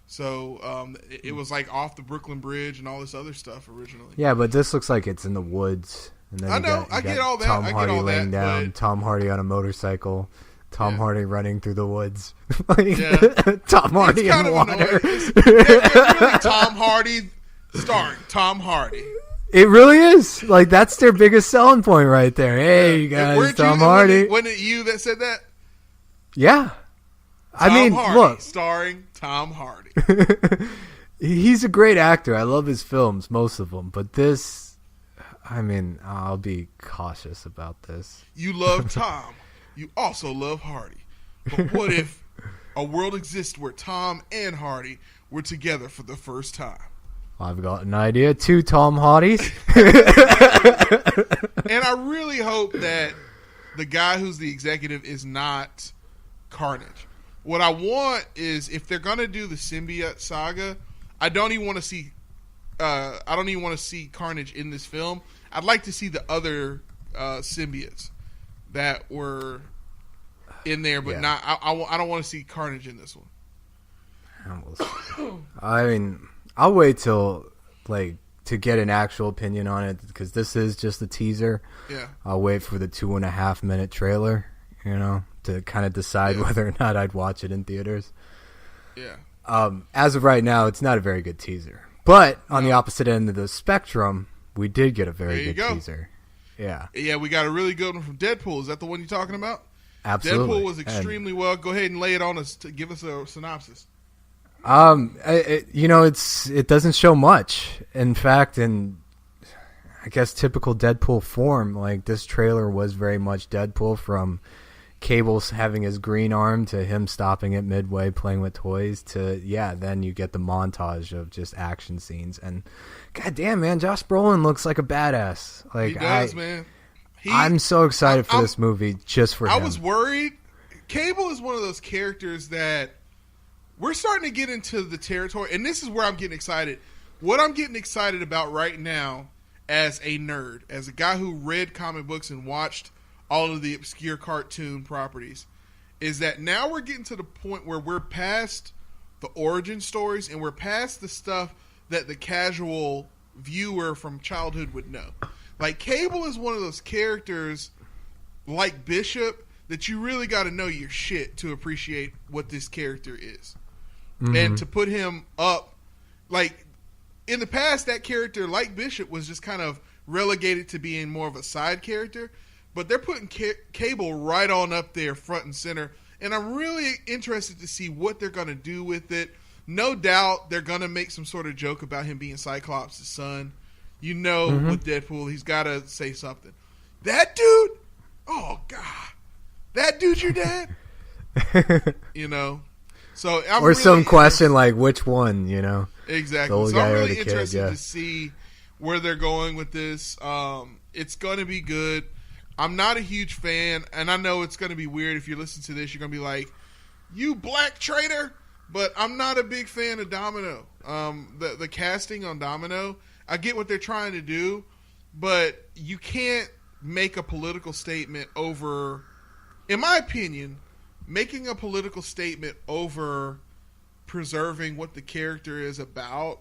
So it was like off the Brooklyn Bridge and all this other stuff originally. Yeah, but this looks like it's in the woods. And then I get all that. Tom Hardy laying down, Tom Hardy on a motorcycle, Tom Hardy running through the woods. Tom Hardy in water. Really Tom Hardy starring Tom Hardy. It really is. That's their biggest selling point right there. Hey, you guys, Tom Hardy. Wasn't it you that said that? Yeah. Hardy, look. Starring Tom Hardy. He's a great actor. I love his films, most of them. But this, I'll be cautious about this. You love Tom. You also love Hardy. But what if a world exists where Tom and Hardy were together for the first time? I've got an idea. 2 Tom Hardys. And I really hope that the guy who's the executive is not Carnage. What I want is, if they're gonna do the symbiote saga, I don't even want to see Carnage in this film. I'd like to see the other symbiotes that were in there, but not. I don't want to see Carnage in this one. I'll wait till to get an actual opinion on it because this is just a teaser. Yeah, I'll wait for the 2.5 minute trailer. To kind of decide whether or not I'd watch it in theaters. Yeah. As of right now, it's not a very good teaser. But on the opposite end of the spectrum, we did get a very good teaser. Yeah. Yeah, we got a really good one from Deadpool. Is that the one you're talking about? Absolutely. Deadpool was extremely well. Go ahead and lay it on us to give us a synopsis. It doesn't show much. In fact, in I guess typical Deadpool form, this trailer was very much Deadpool, from Cable's having his green arm to him stopping it midway playing with toys to then you get the montage of just action scenes. And goddamn, man, Josh Brolin looks like a badass. He does, man. I'm so excited for this movie just for him. I was worried. Cable is one of those characters that we're starting to get into the territory, and this is where I'm getting excited. What I'm getting excited about right now as a nerd, as a guy who read comic books and watched all of the obscure cartoon properties, is that now we're getting to the point where we're past the origin stories and we're past the stuff that the casual viewer from childhood would know. Cable is one of those characters like Bishop that you really got to know your shit to appreciate what this character is. Mm-hmm. And to put him up, in the past, that character, like Bishop, was just kind of relegated to being more of a side character. But they're putting Cable right on up there, front and center. And I'm really interested to see what they're going to do with it. No doubt they're going to make some sort of joke about him being Cyclops' son. With Deadpool, he's got to say something. That dude? Oh, God. That dude's your dad? So I'm or some question like, which one, Exactly. So I'm really interested to see where they're going with this. It's going to be good. I'm not a huge fan, and I know it's going to be weird if you listen to this. You're going to be like, you black traitor, but I'm not a big fan of Domino. The casting on Domino, I get what they're trying to do, but you can't make a political statement over, in my opinion, making a political statement over preserving what the character is about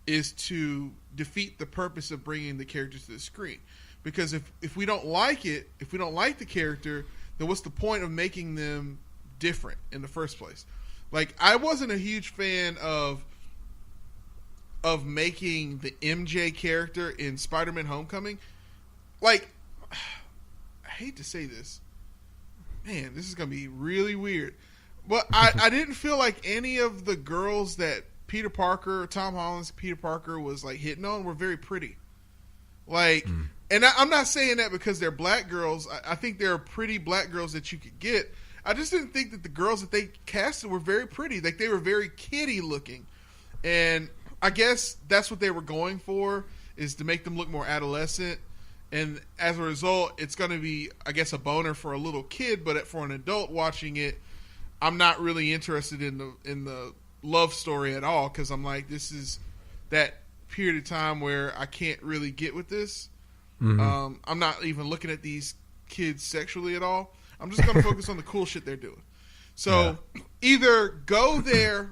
is to defeat the purpose of bringing the characters to the screen. Because if we don't like it, if we don't like the character, then what's the point of making them different in the first place? Like, I wasn't a huge fan of making the MJ character in Spider-Man Homecoming. Like, I hate to say this. Man, this is going to be really weird. But I didn't feel like any of the girls that Peter Parker, Tom Holland's Peter Parker was like hitting on were very pretty. Like, and I'm not saying that because they're black girls. I think there are pretty black girls that you could get. I just didn't think that the girls that they casted were very pretty. Like, they were very kiddie looking. And I guess that's what they were going for, is to make them look more adolescent. And as a result, it's going to be, I guess, a boner for a little kid, but for an adult watching it, I'm not really interested in the love story at all, because I'm like, this is that period of time where I can't really get with this. Mm-hmm. I'm not even looking at these kids sexually at all. I'm just going to focus on the cool shit they're doing. So either go there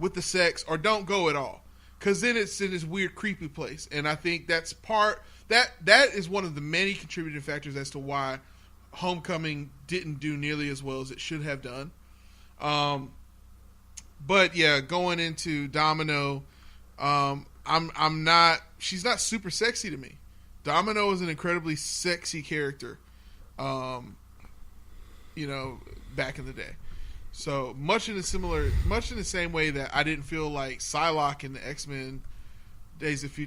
with the sex or don't go at all, because then it's in this weird, creepy place. And I think that's that is one of the many contributing factors as to why Homecoming didn't do nearly as well as it should have done. But yeah, going into Domino, I'm not. She's not super sexy to me. Domino is an incredibly sexy character, back in the day. So much in the same way that I didn't feel like Psylocke in the X-Men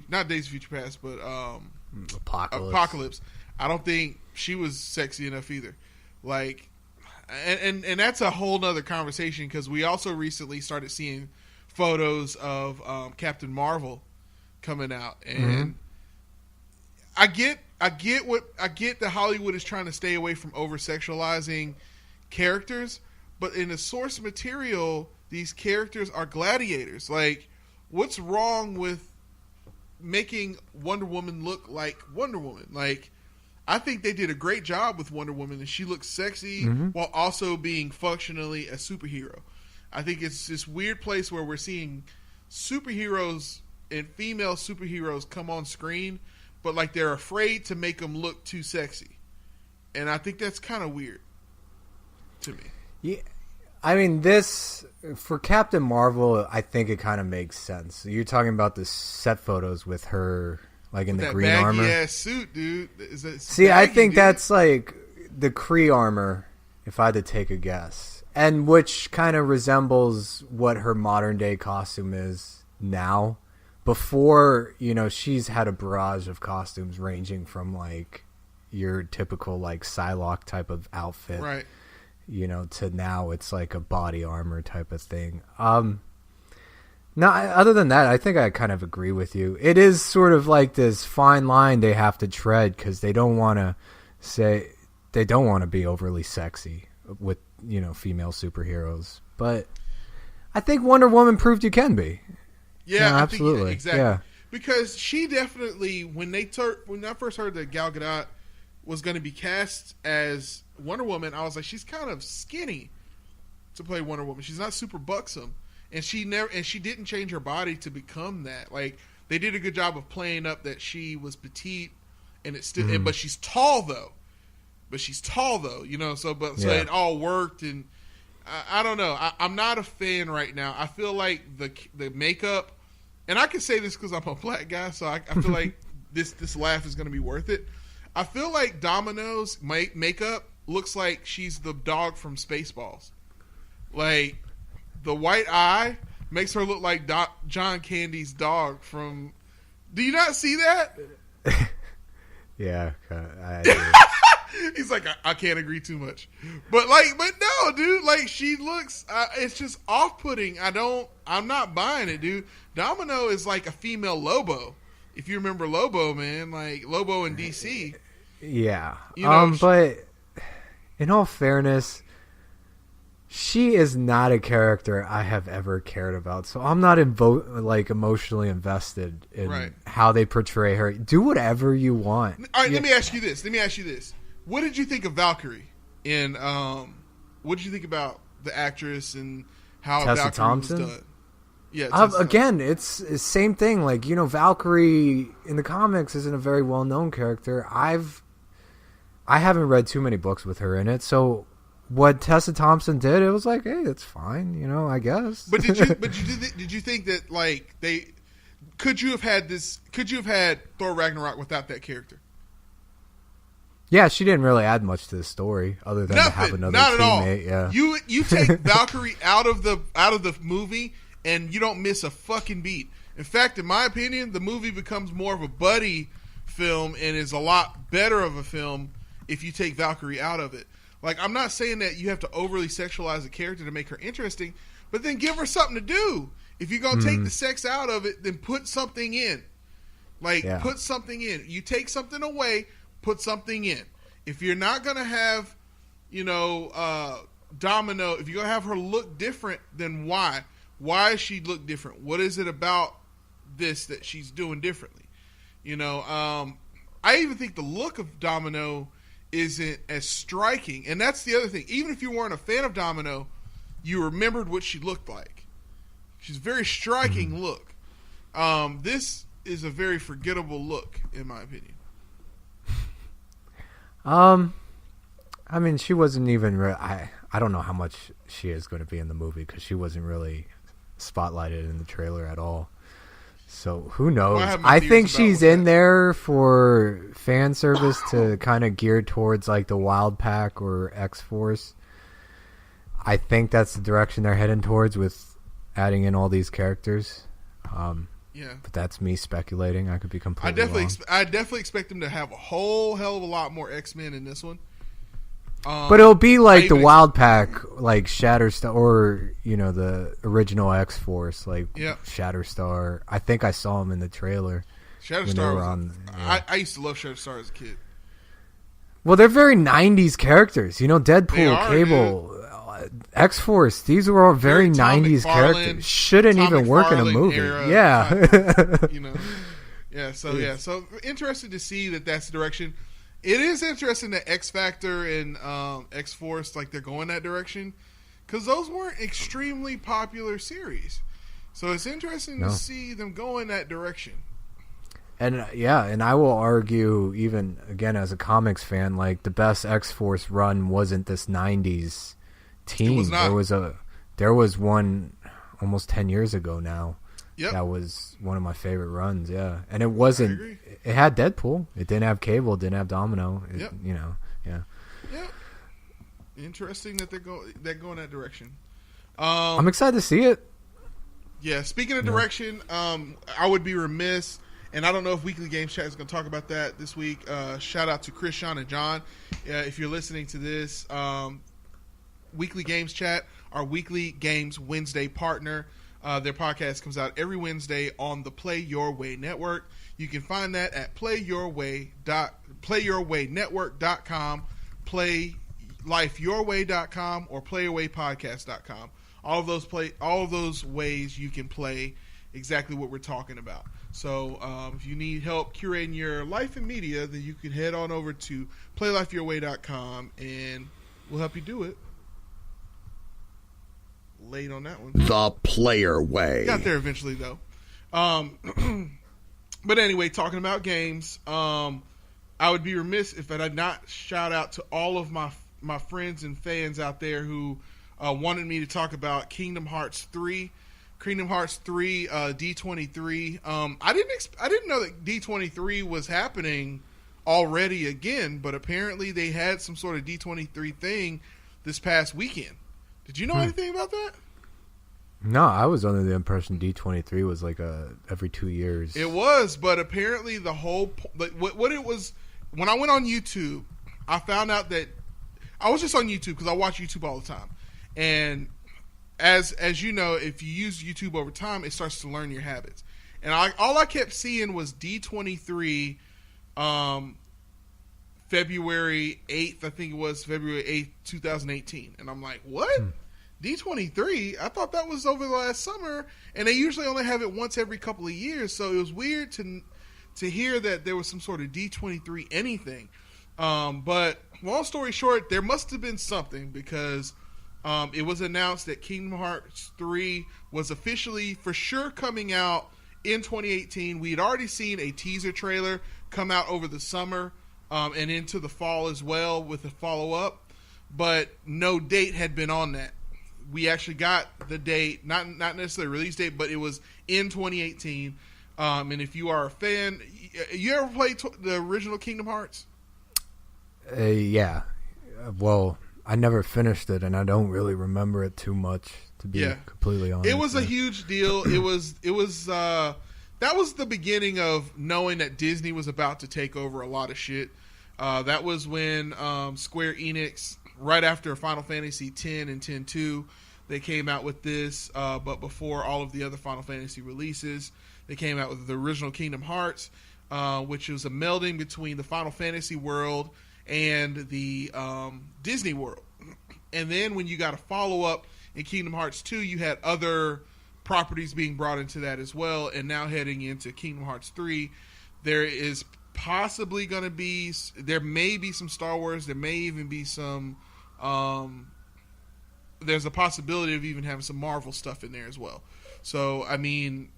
not Days of Future Past, but Apocalypse. I don't think she was sexy enough either. Like, and that's a whole nother conversation, because we also recently started seeing photos of Captain Marvel coming out, and I get that Hollywood is trying to stay away from over-sexualizing characters, but in the source material, these characters are gladiators. Like, what's wrong with making Wonder Woman look like Wonder Woman? Like, I think they did a great job with Wonder Woman, and she looks sexy while also being functionally a superhero. I think it's this weird place where we're seeing superheroes and female superheroes come on screen, but like they're afraid to make them look too sexy. And I think that's kind of weird to me. Yeah. I mean, this, for Captain Marvel, I think it kind of makes sense. You're talking about the set photos with her, like, in the green armor. That baggy-ass suit, dude. See, I think that's, like, the Kree armor, if I had to take a guess. And which kind of resembles what her modern-day costume is now. Before, she's had a barrage of costumes ranging from, like, your typical, like, Psylocke type of outfit. Right. To now it's like a body armor type of thing. No, other than that, I think I kind of agree with you. It is sort of like this fine line they have to tread, because they don't want to be overly sexy with, female superheroes. But I think Wonder Woman proved you can be. Yeah, absolutely. Exactly. Yeah. Because she definitely, when I first heard that Gal Gadot was going to be cast as Wonder Woman, I was like, she's kind of skinny to play Wonder Woman. She's not super buxom, and she didn't change her body to become that. Like, they did a good job of playing up that she was petite, and it's still, but she's tall though. So it all worked, and I don't know. I'm not a fan right now. I feel like the makeup, and I can say this because I'm a black guy, so I feel like this laugh is going to be worth it. I feel like Domino's makeup looks like she's the dog from Spaceballs. Like, the white eye makes her look like John Candy's dog from... Do you not see that? Yeah. He's like, I can't agree too much. But no, dude. Like, she looks... it's just off-putting. I'm not buying it, dude. Domino is like a female Lobo if you remember Lobo, man, like Lobo in DC. Yeah. You know, but in all fairness, she is not a character I have ever cared about. So I'm not emotionally invested in how they portray her. Do whatever you want. All right, let me ask you this. What did you think of Valkyrie? And what did you think about the actress and how Tessa Valkyrie Thompson? was done? Yeah. Again, it's the same thing. Like, Valkyrie in the comics isn't a very well-known character. I haven't read too many books with her in it, so what Tessa Thompson did, it was like, hey, it's fine, I guess. But did you think that, like, could you have had Thor Ragnarok without that character? Yeah, she didn't really add much to the story other than to have another teammate. Yeah. You take Valkyrie out of the movie and you don't miss a fucking beat. In fact, in my opinion, the movie becomes more of a buddy film and is a lot better of a film if you take Valkyrie out of it. Like, I'm not saying that you have to overly sexualize a character to make her interesting, but then give her something to do. If you're going to take the sex out of it, then put something in. Put something in. You take something away, put something in. If you're not going to have, Domino, if you're going to have her look different, then why? Why does she look different? What is it about this that she's doing differently? I even think the look of Domino isn't as striking. And that's the other thing. Even if you weren't a fan of Domino, you remembered what she looked like. She's a very striking look. This is a very forgettable look, in my opinion. I mean, she wasn't even I don't know how much she is going to be in the movie because she wasn't really spotlighted in the trailer at all. So who knows? Well, I think she's in there for fan service to kind of gear towards like the Wild Pack or X-Force. I think that's the direction they're heading towards with adding in all these characters. Yeah, but that's me speculating. I could be completely wrong. I definitely expect them to have a whole hell of a lot more X-Men in this one. But it'll be like the Wild Pack, like Shatterstar, or the original X-Force, like Shatterstar. I think I saw him in the trailer. Shatterstar I used to love Shatterstar as a kid. Well, they're very 90s characters. Deadpool, Cable, X-Force. These were all very 90s characters. Shouldn't even work in a movie. Era, Yeah. So interesting to see that that's the direction. It is interesting that X Factor and X-Force, like, they're going that direction, because those weren't extremely popular series. So it's interesting to see them go in that direction. And and I will argue, even again as a comics fan, like the best X-Force run wasn't this 90s team. It was not. There was one almost 10 years ago now. Yep. That was one of my favorite runs, and it wasn't. It had Deadpool. It didn't have Cable. It didn't have Domino. Yep. Interesting that they're going that direction. I'm excited to see it. Yeah. Speaking of direction, I would be remiss, and I don't know if Weekly Games Chat is going to talk about that this week. Shout out to Chris, Sean, and John. If you're listening to this, Weekly Games Chat, our Weekly Games Wednesday partner. Their podcast comes out every Wednesday on the Play Your Way Network. You can find that at playyourwaynetwork.com, playlifeyourway.com, or playyourwaypodcast.com. All of those ways you can play exactly what we're talking about. So if you need help curating your life and media, then you can head on over to playlifeyourway.com and we'll help you do it. Late on that one. The Player Way. Got there eventually, though. But anyway, talking about games, I would be remiss if I did not shout out to all of my friends and fans out there who wanted me to talk about Kingdom Hearts 3. Kingdom Hearts 3 D23. I didn't know that D23 was happening already again, but apparently they had some sort of D23 thing this past weekend. Did you know anything about that? No, I was under the impression D23 was like every 2 years. It was, but apparently the whole what it was, when I went on YouTube, I found out that I was just on YouTube because I watch YouTube all the time, and as you know, if you use YouTube over time, it starts to learn your habits. And all I kept seeing was D23, February 8th, I think it was February 8th, 2018. And I'm like, what? D23? I thought that was over the last summer. And they usually only have it once every couple of years. So it was weird to hear that there was some sort of D23 anything. But long story short, there must have been something because it was announced that Kingdom Hearts 3 was officially for sure coming out in 2018. We had already seen a teaser trailer come out over the summer and into the fall as well with a follow-up, but no date had been on that. We actually got the date, not necessarily release date, but it was in 2018. And if you are a fan, you ever played the original Kingdom Hearts? Yeah. Well, I never finished it, and I don't really remember it too much, to be completely honest. It was a huge deal. It was that was the beginning of knowing that Disney was about to take over a lot of shit. That was when Square Enix, right after Final Fantasy X and X-2, they came out with this. But before all of the other Final Fantasy releases, they came out with the original Kingdom Hearts, which was a melding between the Final Fantasy world and the Disney world. And then when you got a follow-up in Kingdom Hearts 2, you had other properties being brought into that as well. And now heading into Kingdom Hearts 3, there is possibly going to be, there may be some Star Wars, there may even be some, there's a possibility of even having some Marvel stuff in there as well. So, I mean,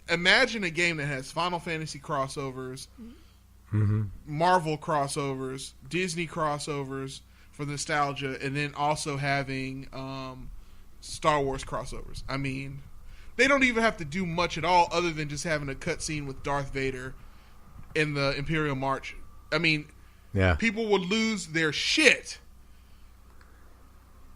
imagine a game that has Final Fantasy crossovers, Marvel crossovers, Disney crossovers for nostalgia, and then also having Star Wars crossovers. I mean, they don't even have to do much at all other than just having a cutscene with Darth Vader in the Imperial March. I mean, people would lose their shit.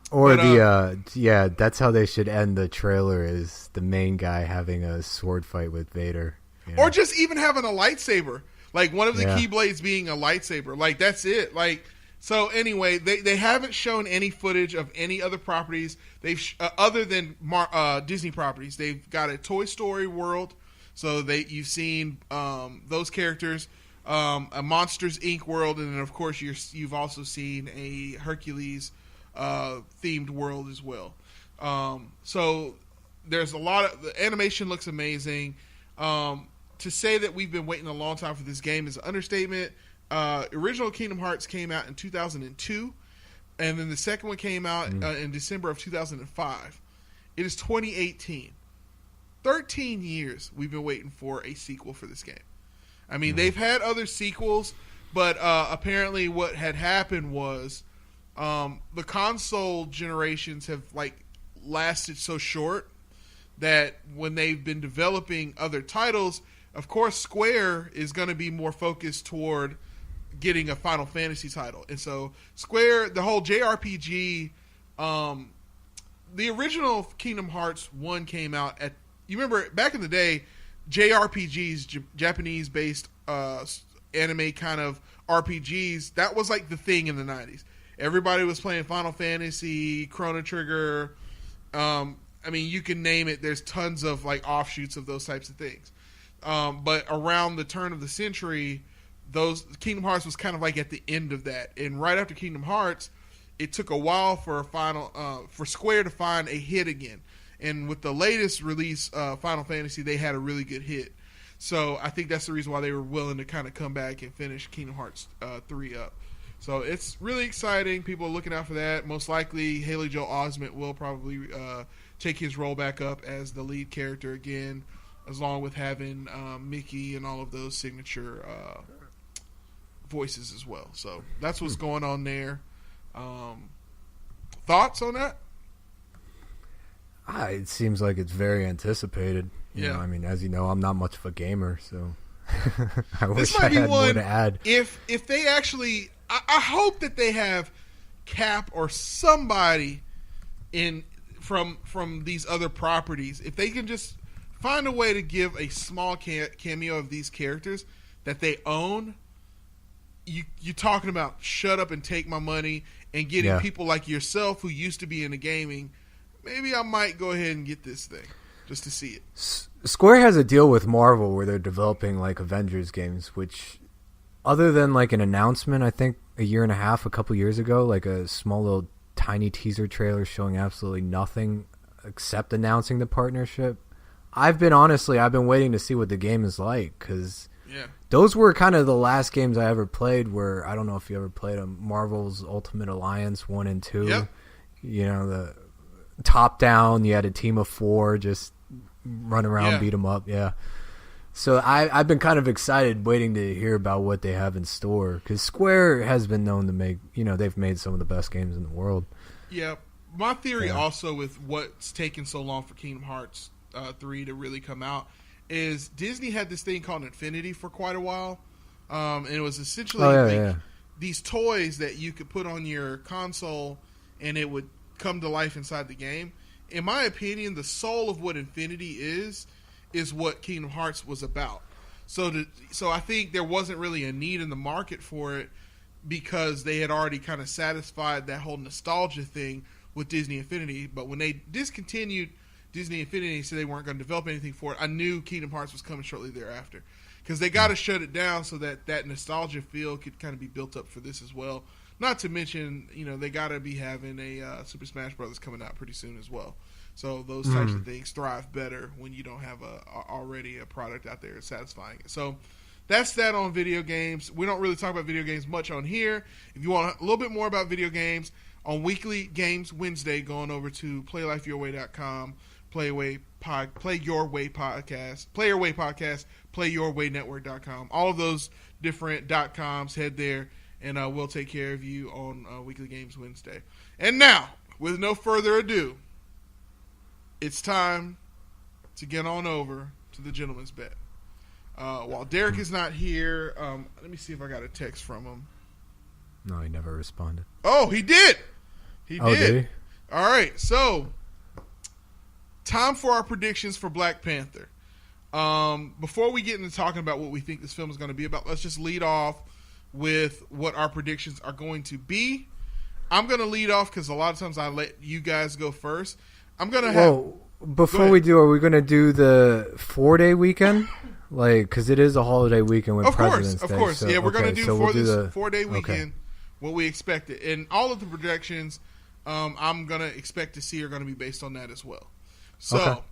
Or that's how they should end the trailer, is the main guy having a sword fight with Vader. Or just even having a lightsaber. Like, one of the Keyblades being a lightsaber. Like, that's it. Like, so anyway, they haven't shown any footage of any other properties. They've other than Disney properties. They've got a Toy Story world. So you've seen those characters, a Monsters Inc. world, and then of course you've also seen a Hercules themed world as well. So there's a lot of, the animation looks amazing. To say that we've been waiting a long time for this game is an understatement. Original Kingdom Hearts came out in 2002, and then the second one came out in December of 2005. It is 2018. 13 years we've been waiting for a sequel for this game. I mean, they've had other sequels, but apparently what had happened was the console generations have lasted so short that when they've been developing other titles, of course Square is going to be more focused toward getting a Final Fantasy title. And so Square, the whole JRPG, the original Kingdom Hearts 1 came out at, you remember back in the day, JRPGs, Japanese-based anime kind of RPGs, that was like the thing in the 90s. Everybody was playing Final Fantasy, Chrono Trigger. I mean, you can name it. There's tons of offshoots of those types of things. But around the turn of the century, Kingdom Hearts was kind of at the end of that. And right after Kingdom Hearts, it took a while for for Square to find a hit again. And with the latest release, Final Fantasy, they had a really good hit. So I think that's the reason why they were willing to kind of come back and finish Kingdom Hearts 3 up. So it's really exciting. People are looking out for that. Most likely, Haley Joel Osment will probably take his role back up as the lead character again, along with having Mickey and all of those signature voices as well. So that's what's going on there. Thoughts on that? It seems like it's very anticipated. You know, I mean, as you know, I'm not much of a gamer, so I wish I had more to add. If they actually, I hope that they have Cap or somebody from these other properties. If they can just find a way to give a small cameo of these characters that they own, you're talking about shut up and take my money, and getting people like yourself who used to be into gaming. Maybe I might go ahead and get this thing. just to see it. Square has a deal with Marvel where they're developing like Avengers games, which, other than like an announcement, I think a couple years ago, like a small little tiny teaser trailer showing absolutely nothing except announcing the partnership. I've been waiting to see what the game is like, because those were kind of the last games I ever played where, I don't know if you ever played them, Marvel's Ultimate Alliance 1 and 2. Yep. You know, the top down, you had a team of 4 just run around, beat them up. Yeah. So I've been kind of excited waiting to hear about what they have in store, because Square has been known to make, they've made some of the best games in the world. Yeah. My theory also with what's taken so long for Kingdom Hearts 3 to really come out is Disney had this thing called Infinity for quite a while. And it was essentially these toys that you could put on your console and it would come to life inside the game. In my opinion, the soul of what Infinity is what Kingdom Hearts was about. So I think there wasn't really a need in the market for it, because they had already kind of satisfied that whole nostalgia thing with Disney Infinity. But when they discontinued Disney Infinity, so they weren't going to develop anything for it, I knew Kingdom Hearts was coming shortly thereafter, because they got to shut it down so that nostalgia feel could kind of be built up for this as well. Not to mention, they got to be having a Super Smash Brothers coming out pretty soon as well. So those types of things thrive better when you don't have already a product out there satisfying it. So that's that on video games. We don't really talk about video games much on here. If you want a little bit more about video games, on Weekly Games Wednesday, going over to PlayLifeYourWay.com, Play Your Way Podcast, PlayYourWayNetwork.com. All of those different .coms, head there, and we'll take care of you on Weekly Games Wednesday. And now, with no further ado, it's time to get on over to the gentleman's bet. While Derek is not here, let me see if I got a text from him. No, he never responded. Oh, he did. Did he? All right, so time for our predictions for Black Panther. Before we get into talking about what we think this film is going to be about, let's just lead off with what our predictions are going to be. I'm going to lead off because a lot of times I let you guys go first. I'm going to have... Well, before we do, are we going to do the 4-day weekend? Like, because it is a holiday weekend with President's Day. Of course. So, yeah, we're going to do so this the 4-day weekend what we expected. And all of the projections I'm going to expect to see are going to be based on that as well. So,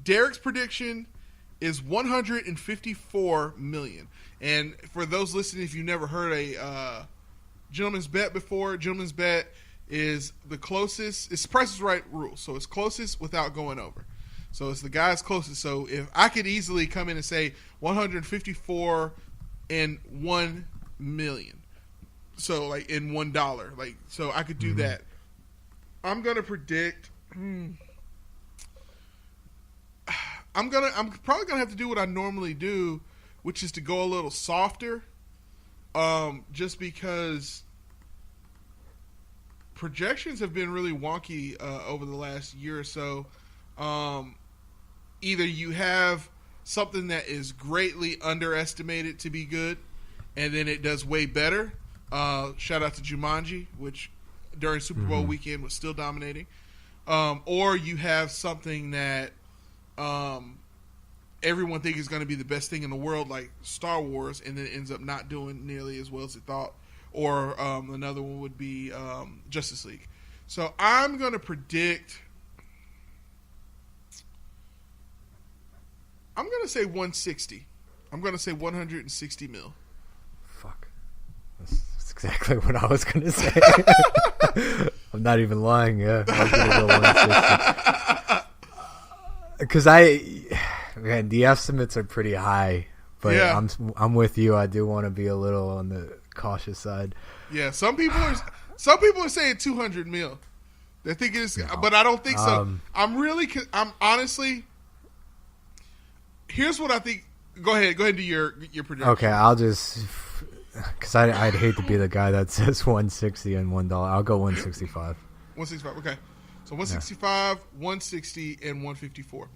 Derek's prediction is $154 million. And for those listening, if you've never heard a gentleman's bet before, gentleman's bet is the closest. It's Price is Right rule, so it's closest without going over. So it's the guy's closest. So if I could easily come in and say 154 and 1 million, so like in $1, like so I could do that. I'm gonna predict. I'm probably gonna have to do what I normally do, which is to go a little softer, just because projections have been really wonky over the last year or so. Either you have something that is greatly underestimated to be good, and then it does way better. Shout out to Jumanji, which during Super Bowl weekend was still dominating. Or you have something that everyone thinks is going to be the best thing in the world, like Star Wars, and then it ends up not doing nearly as well as it thought. Or another one would be Justice League. So I'm going to predict... I'm going to say 160. I'm going to say 160 mil. Fuck. That's exactly what I was going to say. I'm not even lying, yeah. I was going to go 160. Because the estimates are pretty high. But I'm with you. I do want to be a little on the cautious side. Yeah, some people are saying 200 mil. They're thinking it's, but I don't think so. I'm honestly. Here's what I think. Go ahead. Do your prediction. Okay, I'll just because I'd hate to be the guy that says 160 and $1. I'll go 165. 165. Okay, so 165, 160, and 154.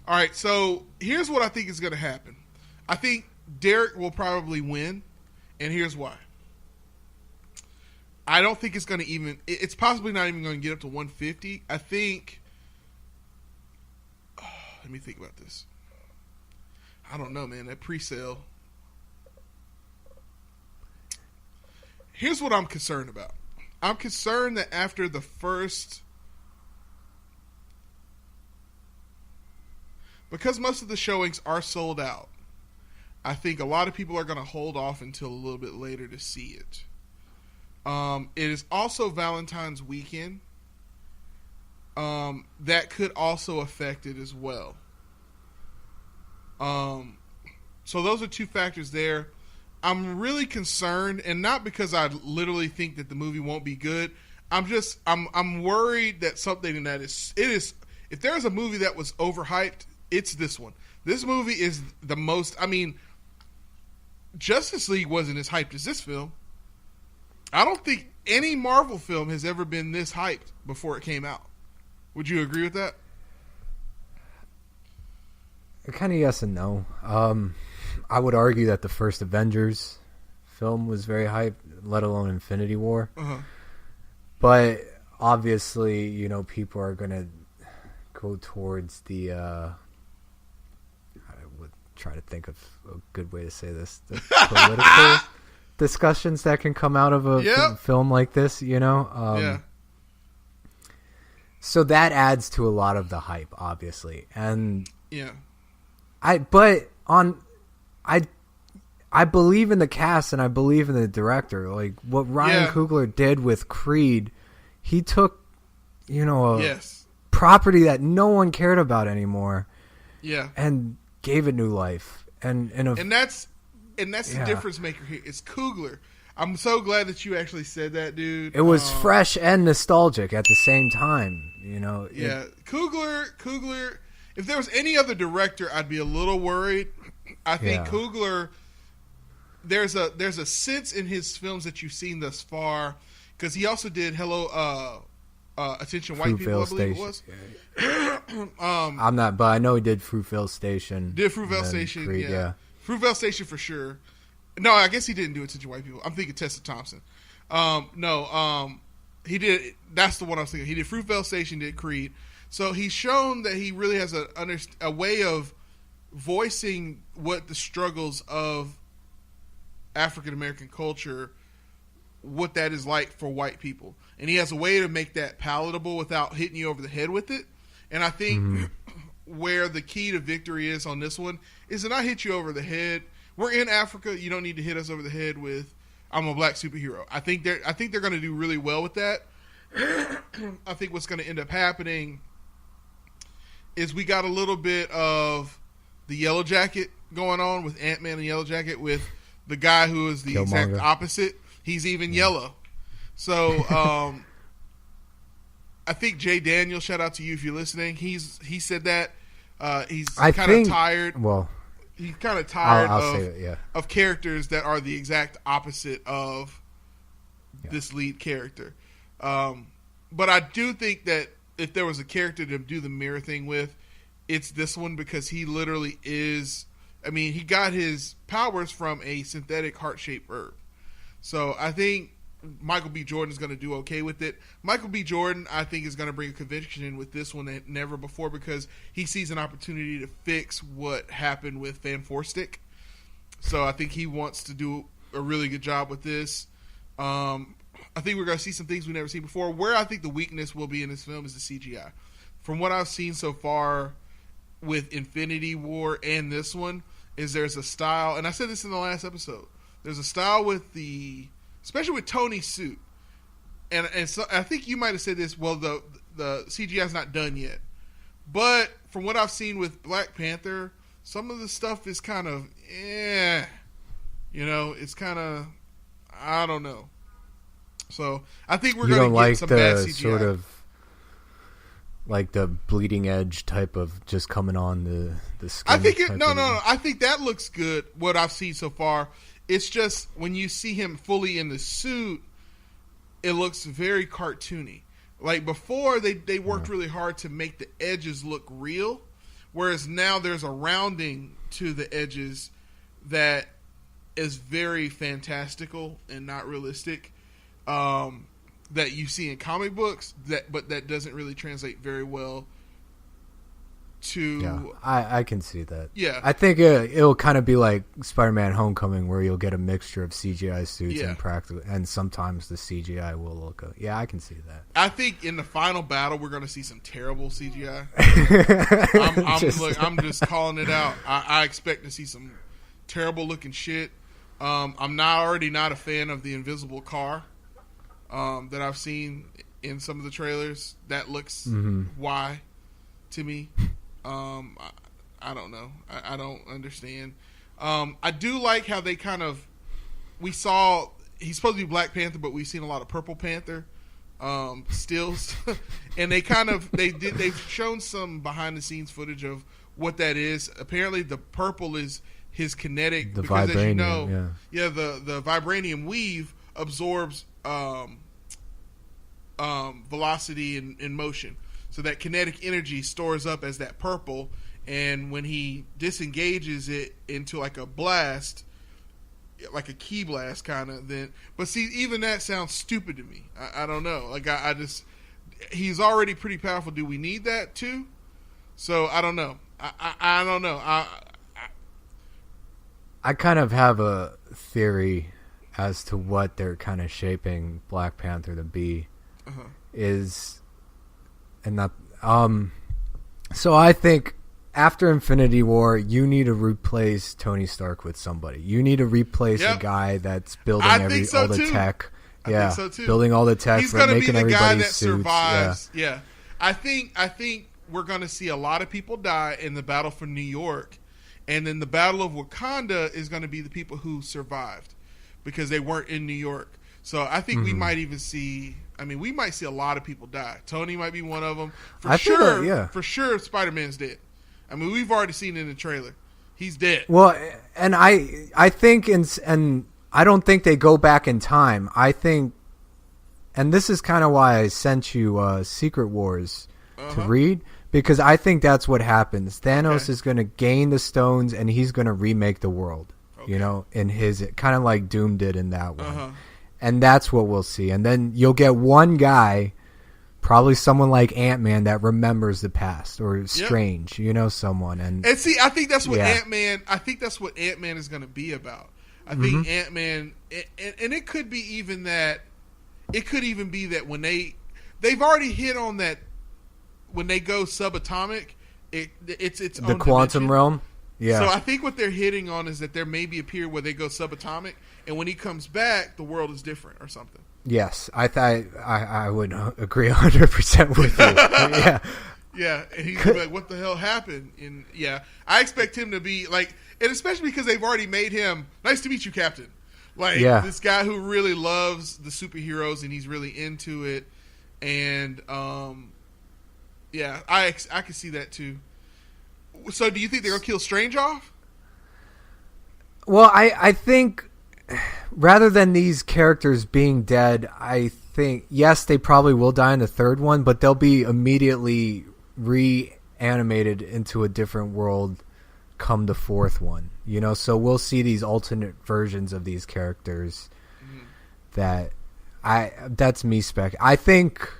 All right. So here's what I think is going to happen. I think Derek will probably win, and here's why. I don't think it's going to even... It's possibly not even going to get up to 150. I think... let me think about this. I don't know, man. That pre-sale. Here's what I'm concerned about. I'm concerned that after the first... Because most of the showings are sold out, I think a lot of people are going to hold off until a little bit later to see it. It is also Valentine's weekend. That could also affect it as well. So those are two factors there. I'm really concerned, and not because I literally think that the movie won't be good. I'm worried that something that is if there's a movie that was overhyped, it's this one. This movie is the most. I mean, Justice League wasn't as hyped as this film. I don't think any Marvel film has ever been this hyped before it came out. Would you agree with that? Kind of yes and no. I would argue that the first Avengers film was very hyped, let alone Infinity War. Uh-huh. But obviously, you know, people are going to go towards the... I would try to think of a good way to say this. The political discussions that can come out of a film like this, you know? Yeah. So that adds to a lot of the hype, obviously. And yeah. I believe in the cast and I believe in the director. Like what Ryan Coogler did with Creed, he took, you know, a property that no one cared about anymore, and gave it new life. And that's the difference maker here. It's Coogler. I'm so glad that you actually said that, dude. It was fresh and nostalgic at the same time, you know. Yeah, Coogler. If there was any other director, I'd be a little worried. I think Coogler. There's a sense in his films that you've seen thus far, because he also did Attention White People, I believe it was. I'm not, but I know he did Fruitvale Station. Did Fruitvale Station, Creed, yeah. Fruitvale Station for sure. No, I guess he didn't do Attention White People. I'm thinking Tessa Thompson. He did. That's the one I was thinking. He did Fruitvale Station, did Creed. So he's shown that he really has a way of voicing what the struggles of African American culture, what that is like for white people, and he has a way to make that palatable without hitting you over the head with it. And I think where the key to victory is on this one is to not hit you over the head. We're in Africa. You don't need to hit us over the head with "I'm a black superhero." I think they're going to do really well with that. I think what's going to end up happening is we got a little bit of the Yellow Jacket going on with Ant-Man and Yellow Jacket, with the guy who is the exact opposite. He's even yellow. So I think Jay Daniel, shout out to you if you're listening. He said that he's kind of tired. Well, he's kind of tired of characters that are the exact opposite of this lead character. But I do think that if there was a character to do the mirror thing with, it's this one, because he literally is. I mean, he got his powers from a synthetic heart-shaped herb. So I think Michael B. Jordan is going to do okay with it. Michael B. Jordan, I think, is going to bring a conviction with this one that never before, because he sees an opportunity to fix what happened with Fan Four Stick. So I think he wants to do a really good job with this. I think we're going to see some things we've never seen before. Where I think the weakness will be in this film is the CGI. From what I've seen so far with Infinity War and this one, is there's a style, and I said this in the last episode, there's a style with especially with Tony's suit, and so I think you might have said this, well, the CGI is not done yet, but from what I've seen with Black Panther, some of the stuff is kind of, it's kind of, I don't know. So I think we're going to get some bad CGI. Sort of like the bleeding edge type of just coming on the skin. I think I think that looks good. What I've seen so far, it's just when you see him fully in the suit, it looks very cartoony. Like before, they worked really hard to make the edges look real, whereas now there's a rounding to the edges that is very fantastical and not realistic. That you see in comic books, but that doesn't really translate very well to... I can see that. Yeah. I think it'll kind of be like Spider-Man Homecoming, where you'll get a mixture of CGI suits and practical, and sometimes the CGI will look good. Yeah, I can see that. I think in the final battle, we're going to see some terrible CGI. I'm just calling it out. I expect to see some terrible looking shit. I'm already not a fan of the invisible car that I've seen in some of the trailers. That looks why to me. I don't know. I don't understand. I do like how they kind of, we saw, he's supposed to be Black Panther, but we've seen a lot of Purple Panther stills, and they've shown some behind the scenes footage of what that is. Apparently the purple is his kinetic, because as you know, the vibranium weave absorbs velocity and motion, so that kinetic energy stores up as that purple, and when he disengages it into like a blast, like a key blast kind of, then, but see, even that sounds stupid to me. I don't know, like I just, he's already pretty powerful. Do we need that too? So I don't know. I don't know. I kind of have a theory as to what they're kind of shaping Black Panther to be. Is, and not, so I think after Infinity War, you need to replace Tony Stark with somebody. You need to replace a guy that's building all the tech. I think so too. Building all the tech, for making everybody's guy that suits. Survives. Yeah. I think we're going to see a lot of people die in the battle for New York, and then the Battle of Wakanda is going to be the people who survived because they weren't in New York. So I think we might even see, we might see a lot of people die. Tony might be one of them. For sure, Spider-Man's dead. We've already seen it in the trailer. He's dead. Well, and I think, and I don't think they go back in time. I think, and this is kind of why I sent you Secret Wars to read, because I think that's what happens. Thanos is going to gain the stones, and he's going to remake the world, in his, kind of like Doom did in that one. And that's what we'll see. And then you'll get one guy, probably someone like Ant-Man, that remembers the past, or Strange, someone. And see, I think that's what Ant-Man, is going to be about. I think Ant-Man, and it could be even that, it could even be that when they've already hit on that, when they go subatomic, it's the quantum realm. Yeah. So I think what they're hitting on is that there may be a period where they go subatomic, and when he comes back, the world is different or something. Yes, I would agree 100% with you. Yeah. Yeah, and he's like, what the hell happened? And I expect him to be like, and especially because they've already made him, nice to meet you, Captain. Like, this guy who really loves the superheroes and he's really into it. And, I can see that too. So do you think they're going to kill Strange off? Well, I think rather than these characters being dead, I think, yes, they probably will die in the third one, but they'll be immediately reanimated into a different world come the fourth one. So we'll see these alternate versions of these characters. That's me spec. I think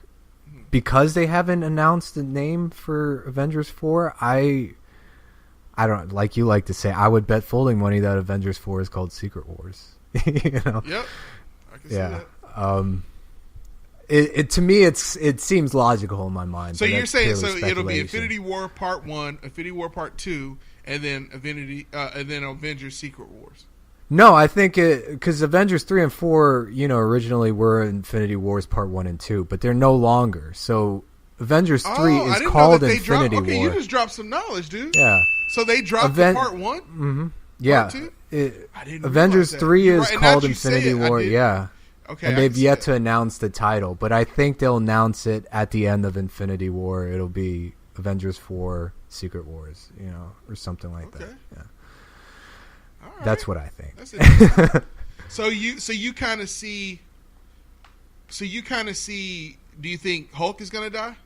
because they haven't announced the name for Avengers 4, I don't, like you like to say, I would bet folding money that Avengers 4 is called Secret Wars. Yep, I can see that. It to me, it seems logical in my mind. So you're saying it'll be Infinity War Part 1, Infinity War Part 2, and then Avengers Secret Wars. No, I think because Avengers 3 and 4, originally were Infinity Wars Part 1 and 2, but they're no longer. So Avengers 3 is called Infinity War. You just dropped some knowledge, dude. Yeah. So they dropped the Part 1? Mm-hmm. Yeah. Part 2? Avengers 3 is called Infinity War, yeah. Okay. And they've yet to announce the title, but I think they'll announce it at the end of Infinity War. It'll be Avengers 4 Secret Wars, or something like that. Yeah. All right. That's what I think. That's interesting. So you kind of see, do you think Hulk is going to die?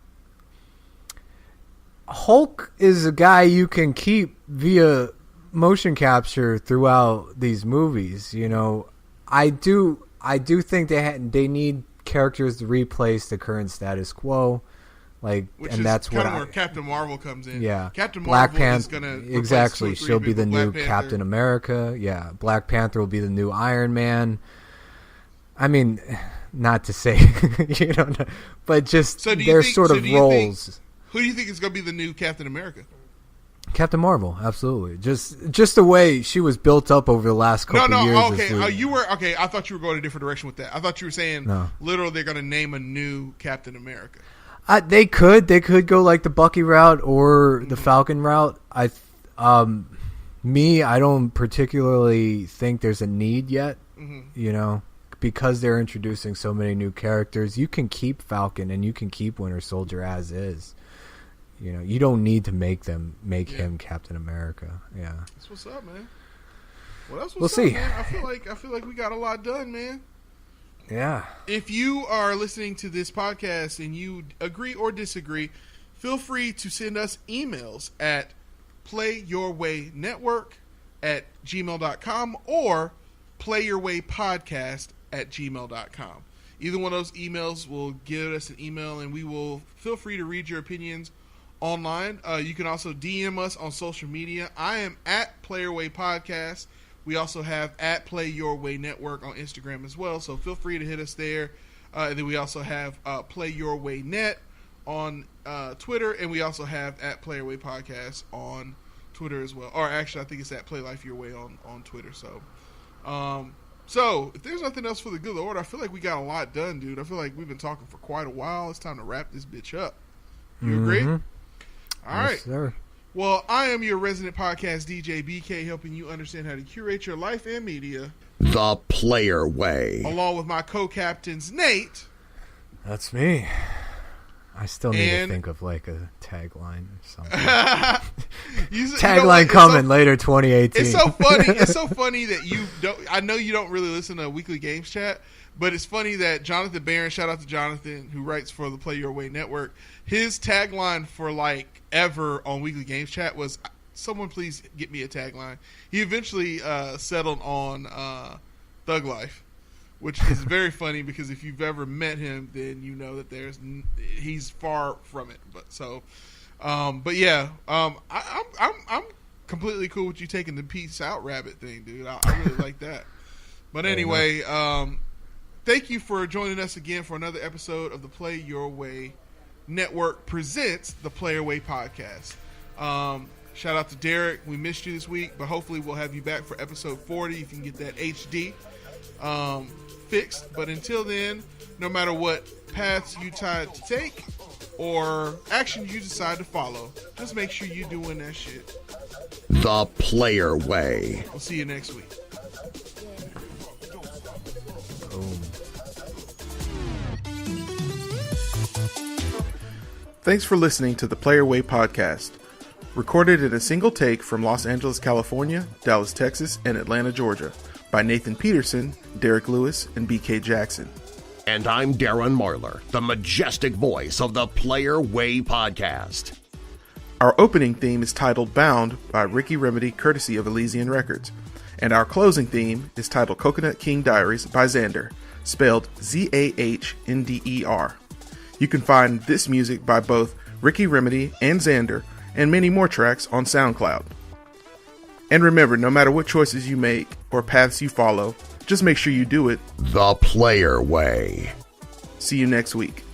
Hulk is a guy you can keep via motion capture throughout these movies. I do think they need characters to replace the current status quo. Like, Which and is that's kind what of where Captain Marvel comes in. Yeah, Captain Black Marvel is Panther. going to Exactly, she'll be the new Captain America. Yeah, Black Panther will be the new Iron Man. I mean, not to say you don't know, but just their sort of roles. Who do you think is going to be the new Captain America? Captain Marvel, absolutely. Just the way she was built up over the last couple of years. Okay. You were okay. I thought you were going a different direction with that. I thought you were saying literally they're going to name a new Captain America. They could go like the Bucky route or the Falcon route. I don't particularly think there's a need yet. You know, because they're introducing so many new characters. You can keep Falcon and you can keep Winter Soldier as is. You know, you don't need to make him Captain America. Yeah, that's what's up, man. Well, that's we'll see. Man. I feel like we got a lot done, man. Yeah. If you are listening to this podcast and you agree or disagree, feel free to send us emails at playyourwaynetwork@gmail.com or playyourwaypodcast@gmail.com. Either one of those emails will give us an email, and we will feel free to read your opinions online. You can also DM us on social media. I am at Playerway Podcast. We also have at Play Your Way Network on Instagram as well, so feel free to hit us there. And then we also have Play Your Way Net on Twitter, and we also have at Playerway Podcast on Twitter as well. Or actually, I think it's at Play Life Your Way on Twitter. So, if there's nothing else for the good of the order, I feel like we got a lot done, dude. I feel like we've been talking for quite a while. It's time to wrap this bitch up. You agree? All right. Yes, sir. Well, I am your resident podcast DJ, BK, helping you understand how to curate your life and media the player way. Along with my co-captains, Nate. That's me. I still need to think of like a tagline or something. Tagline coming later 2018. It's so funny. It's so funny that you don't. I know you don't really listen to Weekly Games Chat, but it's funny that Jonathan Barron, shout out to Jonathan, who writes for the Play Your Way Network. His tagline for like ever on Weekly Games Chat was, "Someone please get me a tagline." He eventually settled on Thug Life, which is very funny because if you've ever met him, then you know that he's far from it. I'm completely cool with you taking the peace out rabbit thing, dude. I really like that. But anyway, thank you for joining us again for another episode of the Play Your Way Network presents the Player Way Podcast. Shout out to Derreck. We missed you this week, but hopefully we'll have you back for episode 40 if you can get that HD fixed. But until then, no matter what paths you decide to take or actions you decide to follow, just make sure you're doing that shit the player way. We'll see you next week. Thanks for listening to the Player Way Podcast. Recorded in a single take from Los Angeles, California, Dallas, Texas, and Atlanta, Georgia, by Nathan Peterson, Derek Lewis, and BK Jackson. And I'm Darren Marlar, the majestic voice of the Player Way Podcast. Our opening theme is titled Bound by Ricky Remedy, courtesy of Elysian Records. And our closing theme is titled Coconut King Diaries by Xander, spelled Zahnder. You can find this music by both Ricky Remedy and Xander, and many more tracks on SoundCloud. And remember, no matter what choices you make or paths you follow, just make sure you do it the player way. See you next week.